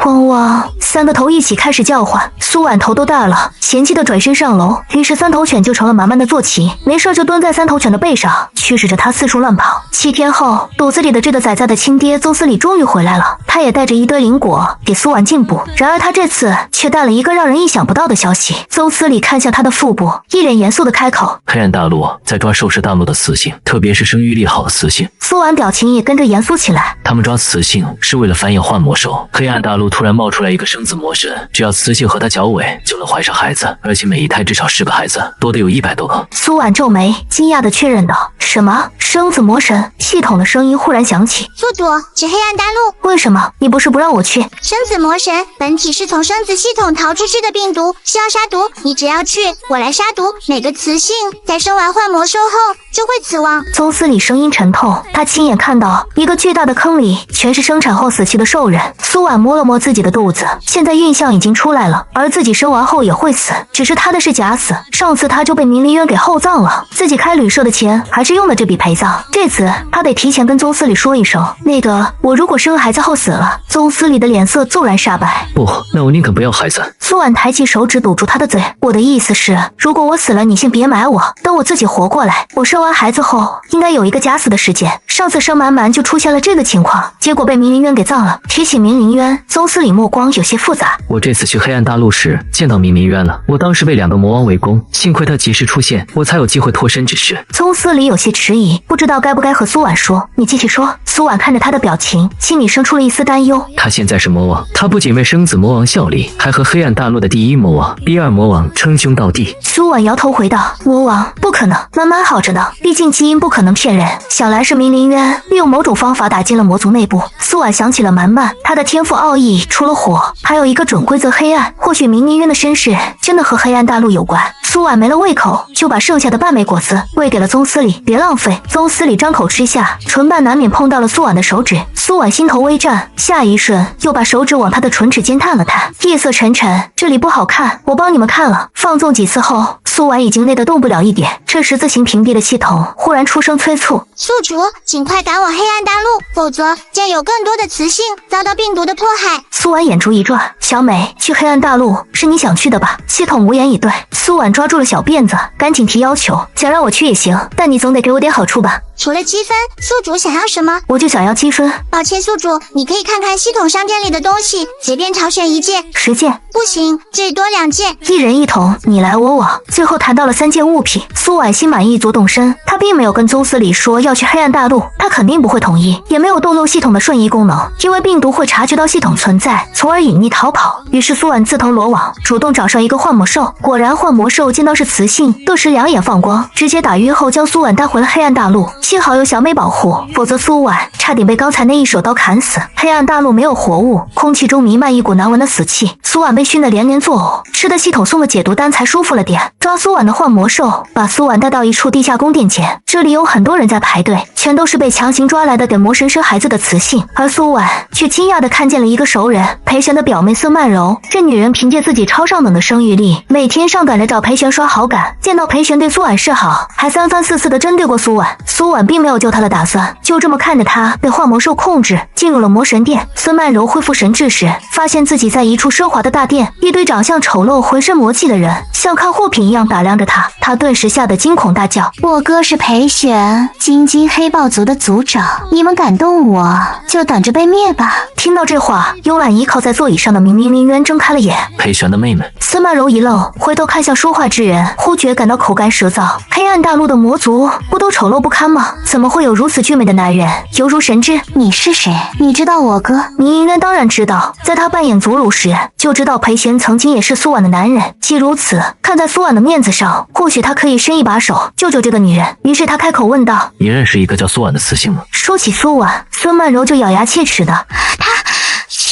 汪汪，3个头一起开始叫唤。苏婉头都大了，嫌弃的转身上楼，于是3头犬就成了满满的坐骑，没事就蹲在3头犬的背上，驱使着它四处乱跑。7天后，肚子里的这个崽崽的亲爹宗司礼终于回来了，他也带着一堆灵果给苏婉进补。然而他这次却带了一个让人意想不到的消息。宗司礼看向他的腹部，一脸严肃的开口：黑暗大陆在抓兽食大陆的雌性，特别是生育力好的雌性。苏婉表情也跟着严肃起来。他们抓雌性是为了繁衍幻魔兽。黑暗大陆突然冒出来一个生子魔神，只要雌性和他交尾就能怀上孩子，而且每一胎至少10个孩子，多得有100多个。苏婉皱眉，惊讶地确认道：什么生子魔神？系统的声音忽然响起。宿主，去黑暗大陆。为什么？你不是不让我去？生子魔神本体是从生子系统逃出去的病毒，需要杀毒，你只要去，我来杀毒。每个雌性在生完幻魔兽后就会死亡。宗司礼声音沉痛，他亲眼看到一个巨大的坑里全是生产后死去的兽人。苏婉摸了摸自己的肚子，现在孕象已经出来了，而自己生完后也会死，只是他的是假死。上次他就被明灵渊给厚葬了，自己开旅社的钱还是用了这笔陪葬。这次他得提前跟宗司礼说一声，那个我如果生孩子后死了。宗司礼的脸色骤然煞白。不，那我宁肯不要孩子。苏婉抬起手指堵住他的嘴，我的意思是，如果我死了，你先别埋我，等我自己活过来。我生完孩子后应该有一个假死的时间，上次生满满就出现了这个情况，结果被明灵渊给葬了。提起明灵渊，宗司礼目光有些复杂。我这次去黑暗大陆时见到明灵渊了，我当时被2个魔王围攻，幸亏他及时出现，我才有机会脱身。只是宗司礼有些迟疑，不知道该不该和苏婉说。你继续说。苏婉看着他的表情，心里生出了一丝担忧。他现在是魔王，他不仅为生子魔王效力，还和黑暗大陆的第一魔王、第二魔王称兄道弟。苏婉摇头回道：“魔王不可能，慢慢好着呢，毕竟基因不可能骗人。想来是明灵渊利用某种方法打进了魔族内部。”苏婉想起了蛮蛮，他的天赋奥义除了火，还有一个准规则黑暗。或许明灵渊的身世真的和黑暗大陆有关。苏婉没了胃口，就把剩下的半枚果子喂给了宗司礼，别浪费。宗司礼张口吃下，唇瓣难免碰到了苏婉的手指。苏婉心头微颤，下一瞬又把手指往他的唇齿间探了探，夜色沉沉，这里不好看，我帮你们看了。放纵几次后，苏婉已经累得动不了一点。这十字形屏蔽的系统忽然出声催促：“宿主，尽快赶往黑暗大陆，否则将有更多的雌性遭到病毒的迫害。”苏婉眼珠一转：“小美，去黑暗大陆是你想去的吧？”系统无言以对。苏婉抓住了小辫子，赶紧提要求：“想让我去也行，但你总得给我点好处吧？”除了积分，宿主想要什么？我就想要积分。抱歉，宿主，你可以看看系统商店里的东西，随便挑选一件。10件？不行，最多2件。一人一桶，你来我往，最后谈到了3件物品。苏婉心满意足动身，她并没有跟宗司礼说要去黑暗大陆，她肯定不会同意，也没有动用系统的瞬移功能，因为病毒会察觉到系统存在，从而隐匿逃跑。于是苏婉自投罗网，主动找上一个幻魔兽。果然，幻魔兽见到是雌性，顿时两眼放光，直接打晕后将苏婉带回了黑暗大陆。幸好有小美保护，否则苏婉差点被刚才那一手刀砍死。黑暗大陆没有活物，空气中弥漫一股难闻的死气，苏婉被熏得连连作呕，吃的系统送的解毒丹才舒服了点。抓苏婉的幻魔兽把苏婉带到一处地下宫殿前，这里有很多人在排队，全都是被强行抓来的给魔神生孩子的雌性，而苏婉却惊讶地看见了一个熟人，裴璇的表妹孙曼柔。这女人凭借自己超上等的生育力，每天上赶着找裴璇刷好感，见到裴璇对苏婉示好，还3番4次地针对过苏婉。苏婉并没有救她的打算，就这么看着她被幻魔兽控制，进入了魔神殿。孙曼柔恢复神智时，发现自己在一处奢华的大殿，一堆长相丑陋、浑身魔气的人像看货品一样打量着她，她顿时吓得惊恐大叫：“我哥是裴璇，金金黑豹族的族长，你们敢动我，就等着被灭吧！”听到这话，慵懒倚靠在座椅上的明明渊睁开了眼。裴璇的妹妹。孙曼柔一愣，回头看向说话之人，忽觉感到口干舌燥。黑暗大陆的魔族不都丑陋不堪吗？怎么会有如此俊美的男人，犹如神之？你是谁？你知道我哥？明渊当然知道，在他扮演祖鲁时，就知道裴璇曾经也是苏婉的男人。既如此，看在苏婉的面子上，或许他可以伸一把手救救这个女人。于是他开口问道：“你认识一个叫苏婉的雌性吗？”说起苏婉，孙曼柔就咬牙切齿的：“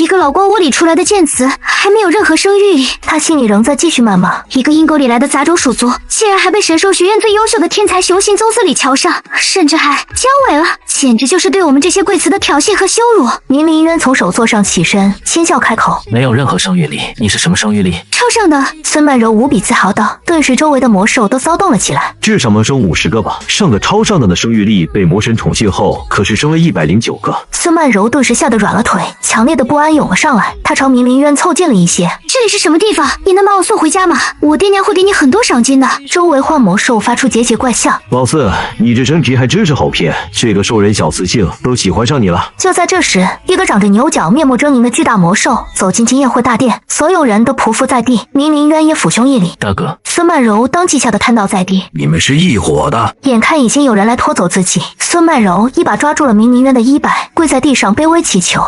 一个老光窝里出来的贱雌，还没有任何生育力。”他心里仍在继续谩骂：一个阴沟里来的杂种鼠族，竟然还被神兽学院最优秀的天才雄性宗司礼瞧上，甚至还交尾了，简直就是对我们这些贵雌的挑衅和羞辱。明明渊从首座上起身，轻笑开口：“没有任何生育力。你是什么生育力？”超上的。孙曼柔无比自豪道，顿时周围的魔兽都骚动了起来。至少能生50个吧？上个超上等的生育力被魔神宠幸后，可是生了109个。孙曼柔顿时吓得软了腿，强烈的不安涌了上来。他朝明灵渊凑近了一些：“这里是什么地方？你能把我送回家吗？我爹娘会给你很多赏金的。”周围幻魔兽发出桀桀怪笑：“老四，你这身皮还真是好骗，这个兽人小雌性都喜欢上你了。”就在这时，一个长着牛角、面目狰狞的巨大魔兽走进经验会大殿，所有人都匍匐在地。明灵渊也俯胸一礼：“大哥。”孙曼柔当即吓得瘫倒在地。你们是一伙的？眼看已经有人来拖走自己，孙曼柔一把抓住了明灵渊的衣摆，跪在地上卑微祈求：“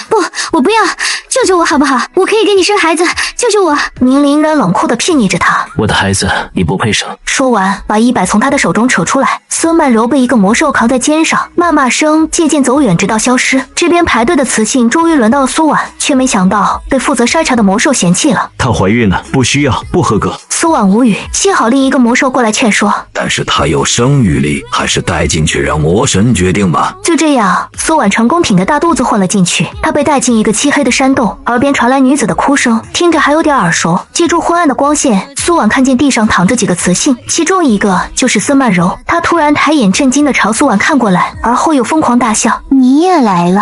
不，我不要，救救我好不好？我可以给你生孩子，救救我！”明灵渊冷酷地睥睨着他：“我的孩子，你不配生。”说完，把衣摆从他的手中扯出来。孙曼柔被一个魔兽扛在肩上，谩骂声渐渐走远，直到消失。这边排队的雌性终于轮到了苏婉，却没想到被负责筛查的魔兽嫌弃了：“她怀孕了，不需要，不合格。”苏婉无语，幸好另一个魔兽过来劝说：“但是她有生育力，还是带进去让魔神决定吧。”就这样，苏婉成功挺着大肚子混了进去。她被带进一个漆黑的山洞，耳边传来女子的哭声，听着还有点耳熟。借助昏暗的光线，苏婉看见地上躺着几个雌性，其中一个就是孙曼柔。她突然抬眼震惊地朝苏婉看过来，而后又疯狂大笑：“你也来了！”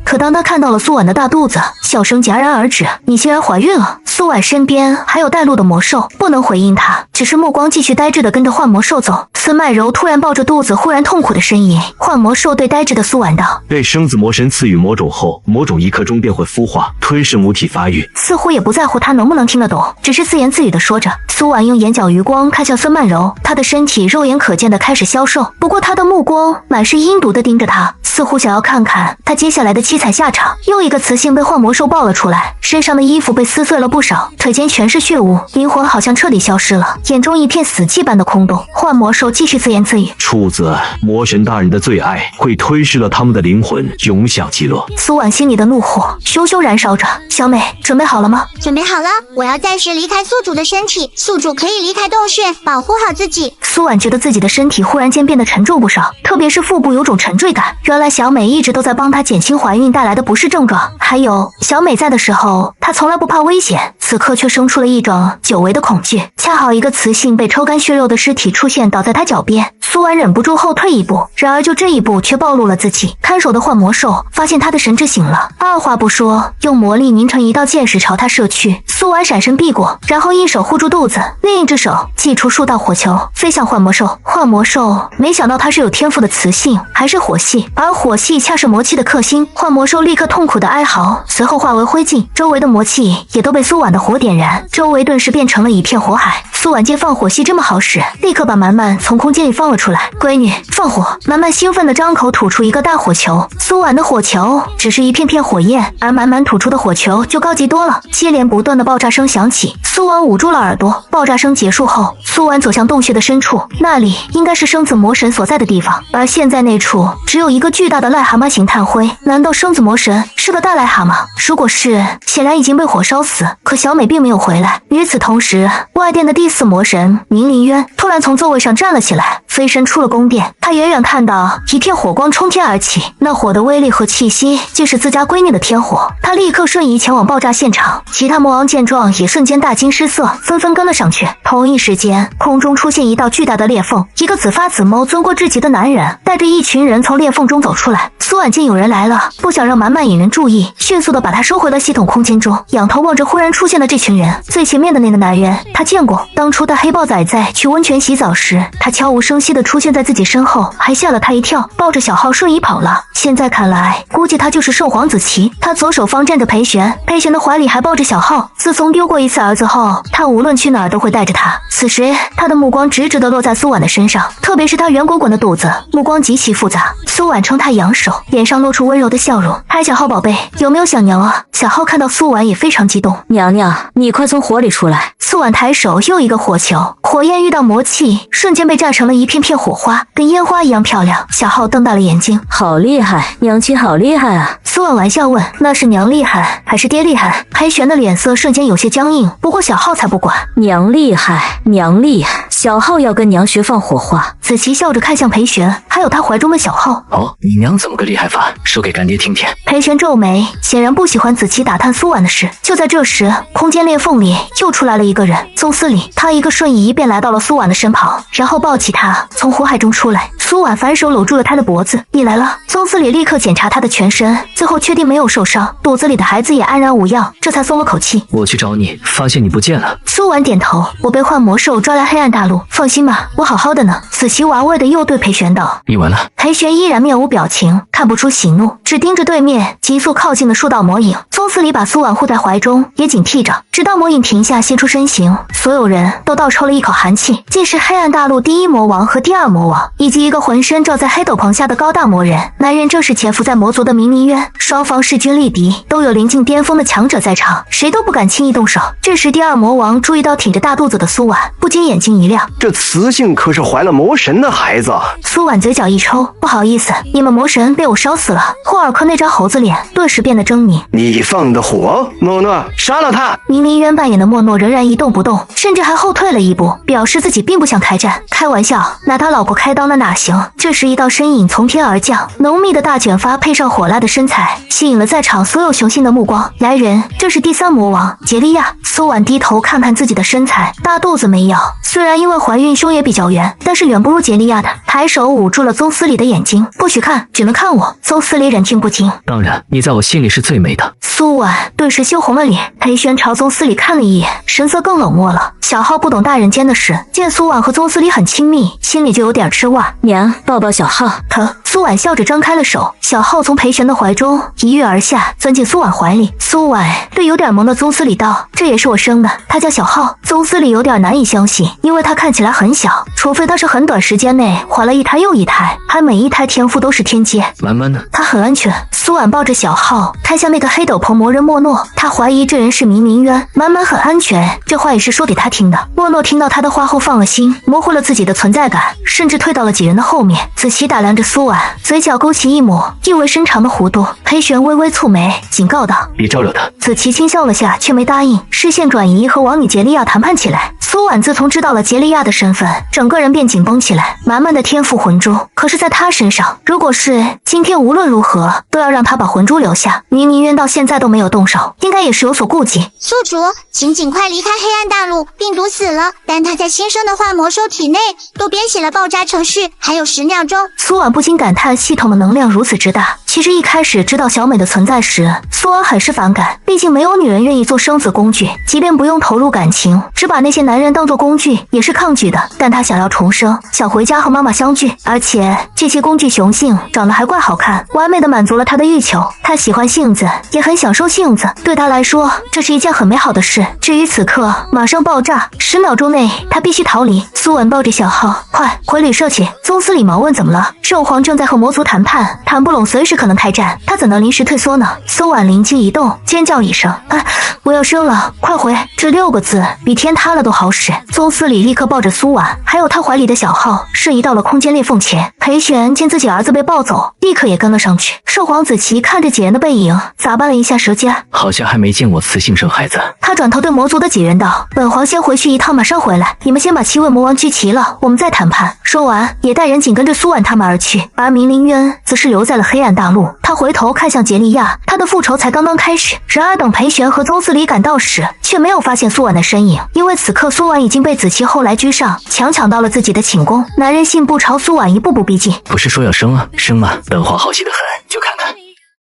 可当她看到了苏婉的大肚子，笑声戛然而止：“你竟然怀孕了！”苏婉身边还有带路的魔兽，不能回应她，只是目光继续呆滞地跟着幻魔兽走。孙曼柔突然抱着肚子，忽然痛苦地呻吟。幻魔兽对呆滞的苏婉道：“被生子魔神赐予魔种后，魔种1刻钟便会孵化，吞噬母体发育。”似乎也不在乎他能不能听得懂，只是自言自语地说着。苏婉用眼角余光看向孙曼柔，她的身体肉眼可见地开始消瘦，不过她的目光满是阴毒地盯着他，似乎想要看看他接下下来的凄惨下场。又一个雌性被幻魔兽抱了出来，身上的衣服被撕碎了不少，腿间全是血污，灵魂好像彻底消失了，眼中一片死寂般的空洞。幻魔兽继续自言自语：畜子，魔神大人的最爱会吞噬了他们的灵魂，永享极乐。苏婉心里的怒火熊熊燃烧着。小美，准备好了吗？准备好了，我要暂时离开宿主的身体，宿主可以离开洞穴，保护好自己。苏婉觉得自己的身体忽然间变得沉重不少，特别是腹部有种沉坠感。原来小美一直都在帮她减轻怀孕带来的不适症状。还有，小美在的时候，她从来不怕危险，此刻却生出了一种久违的恐惧。恰好一个雌性被抽干血肉的尸体出现，倒在她脚边。苏婉忍不住后退一步，然而就这一步却暴露了自己。看守的幻魔兽发现她的神智醒了，二话不说，用魔力凝成一道箭矢朝她射去。苏婉闪身避过，然后一手护住肚子，另一只手祭出数道火球，飞向幻魔兽。幻魔兽没想到它是有天赋的雌性，还是火系，而火系恰是魔气的克星。幻魔兽立刻痛苦的哀嚎，随后化为灰烬，周围的魔气也都被苏婉的火点燃，周围顿时变成了一片火海。苏婉见放火系这么好使，立刻把满满从空间里放了出来。闺女，放火！满满兴奋的张口吐出一个大火球。苏婉的火球只是一片片火焰，而满满吐出的火球就高级多了。接连不断的爆炸声响起，苏婉捂住了耳朵。爆炸声结束后，苏婉走向洞穴的深处，那里应该是生子魔神所在的地方，而现在那处只有一个巨大的癞蛤蟆形炭灰。难道生子魔神是个大癞蛤蟆？如果是，显然已经被火烧死。可小美并没有回来。与此同时，外殿的第四魔神明林渊突然从座位上站了起来，飞身出了宫殿。他远远看到一片火光冲天而起，那火的威力和气息竟是自家闺女的天火。他立刻瞬移前往爆炸现场，其他魔王见状也瞬间大惊失色，纷纷跟了上去。同一时间，空中出现一道巨大的裂缝，一个紫发紫眸尊贵至极的男人带着一群人从裂缝中走出来。苏婉见有人来了，不想让满满引人注意，迅速的把他收回了系统空间中，仰头望着忽然出现的这群人。最前面的那个男人他见过，当初带黑豹崽崽去温泉洗澡时，他悄无声息的出现在自己身后，还吓了他一跳，抱着小号瞬移跑了。现在看来，估计他就是圣皇子琪。他左手方站着裴玄，裴玄的怀里还抱着小号。自从丢过一次儿子后，他无论去哪儿都会带着他。此时他的目光直直的落在苏婉的身上，特别是他圆滚滚的肚子，目光极其复杂。苏婉冲他扬手，脸上露出温柔的笑容：“嗨，小号宝贝，有没有想娘啊？”小号看到苏婉也非常激动：“娘娘，你快从火里出来！”苏婉抬手又一个火球，火焰遇到魔气，瞬间被炸成了一片片火花，跟烟花一样漂亮。小号瞪大了眼睛：“好厉害，娘亲好厉害啊！”苏婉玩笑问：“那是娘厉害还是爹厉害？”裴玄的脸色瞬间有些僵硬，不过小号才不管：“娘厉害，娘厉害，小号要跟娘学放火花。”子琪笑着看向裴玄，还有他怀中的小号：“哦，你娘怎么个厉害法？说给干爹听听。”裴玄皱眉，显然不喜欢子琪打探苏婉的事。就在这时，空间裂缝里又出来了一个人，宗司礼。他一个瞬移便来到了苏婉的身旁，然后抱起她从火海中出来。苏婉反手搂住了他的脖子：“你来了。”宗司礼立刻检查他的全身，最后确定没有受伤，肚子里的孩子也安然无恙，这才松了口气。我去找你，发现你不见了。苏婉点头：“我被幻魔兽抓来黑暗大陆，放心吧，我好好的呢。”子琪玩味的又对裴玄道：“你完了。”裴玄依然面无表情，看不出喜怒，只盯着对面急速靠近的数道魔影。宗司礼把苏婉护在怀中，也警惕着，直到魔影停下现出身形，所有人都倒抽了一口寒气。既是黑暗大陆第一魔王和第二魔王，以及一个浑身罩在黑斗篷下的高大魔人。男人正是潜伏在魔族的明明渊，双方势均力敌，都有临近巅峰的强者在场，谁都不敢轻易动手。这时第二魔王注意到挺着大肚子的苏婉，不禁眼睛一亮：“这雌性可是怀了魔神的孩子。”苏婉嘴角一抽：“不好意思，你们魔神被我烧死了。”霍尔克那张猴子脸顿时变得狰狞：“你放的火，诺诺，杀了他！”明明渊扮演的莫诺仍然一动不动，甚至还后退了一步，表示自己并不想开战。开玩笑，拿他老婆开刀那哪行？这时一道身影从天而降，浓密的大卷发配上火辣的身材，吸引了在场所有雄性的目光。来人，这是第三魔王杰利亚。苏婉低头看看自己的身材，大肚子没有，虽然因为怀孕胸也比较圆，但是远不如杰利亚的。抬手捂住了宗司礼的眼睛：“不许看，只能看我。”宗司礼忍俊不禁：“当然，你在我心里是最美的。”苏婉顿时羞红了脸。裴玄朝宗司礼看了一眼，神色更冷漠了。小号不懂大人间的事，见苏婉和宗司礼很亲密，心里就有点吃味。娘，抱抱小号。可苏婉笑着张开了手，小浩从裴璇的怀中一跃而下，钻进苏婉怀里。苏婉对有点懵的宗司礼道：“这也是我生的，他叫小浩。”宗司礼有点难以相信，因为他看起来很小，除非他是很短时间内怀了一胎又一胎，还每一胎天赋都是天阶。满满的，他很安全。苏婉抱着小浩看向那个黑斗篷魔人莫诺，他怀疑这人是明明渊。满满很安全，这话也是说给他听的。莫诺听到他的话后放了心，模糊了自己的存在感，甚至退到了几人的后面。子琪打量着苏婉，嘴角勾起一抹意味深长的弧度。裴璇微微蹙眉，警告道：“别招惹他。”子琪轻笑了下，却没答应，视线转移和王女杰利亚谈判起来。苏婉自从知道了杰利亚的身份，整个人便紧绷起来。满满的天赋魂珠，可是在他身上，如果是今天无论如何都要让他把魂珠留下。明明渊到现在都没有动手，应该也是有所顾忌。宿主，请尽快离开黑暗大陆。病毒死了，但他在新生的化魔兽体内都编写了爆炸程序，还有10秒钟。苏婉不禁感叹系统的能量如此之大。其实一开始知道小美的存在时，苏婉很是反感，毕竟没有女人愿意做生子工具，即便不用投入感情，只把那些男人当作工具也是抗拒的。但她想要重生，想回家和妈妈相聚，而且这些工具雄性长得还怪好看，完美的满足了她的欲求。她喜欢性子，也很享受性子，对她来说这是一件很美好的事。至于此刻马上爆炸，10秒钟内她必须逃离。苏婉抱着小浩，快回旅社去。宗司礼忙问怎么了？兽皇正在和魔族谈判，谈不拢随时可能开战，他怎能临时退缩呢？苏婉灵机一动，尖叫一声：“啊，我要生了，快回！”这6个字比天塌了都好使。宗司礼立刻抱着苏婉还有他怀里的小浩瞬移到了空间裂缝前。裴璇见自己儿子被抱走，立刻也跟了上去。兽皇子琪看着几人的背影，咂巴了一下舌尖，好像还没见过雌性生孩子。他转头对魔族的几人道：“本皇先回去一趟，马上回来，你们先把7位魔王聚齐了，我们再谈判。”说完也带人紧跟着苏婉他们而去。而明灵渊则是留在了黑暗大陆，他回头看向杰利亚，他的复仇才刚刚开始。然而等裴璇和宗司礼赶到时，却没有发现苏婉的身影，因为此刻苏婉已经被子琪后来居上，强抢到了自己的寝宫。男人信步朝苏婉一步步逼近。不是说要生啊，生嘛，本皇好戏的很，就看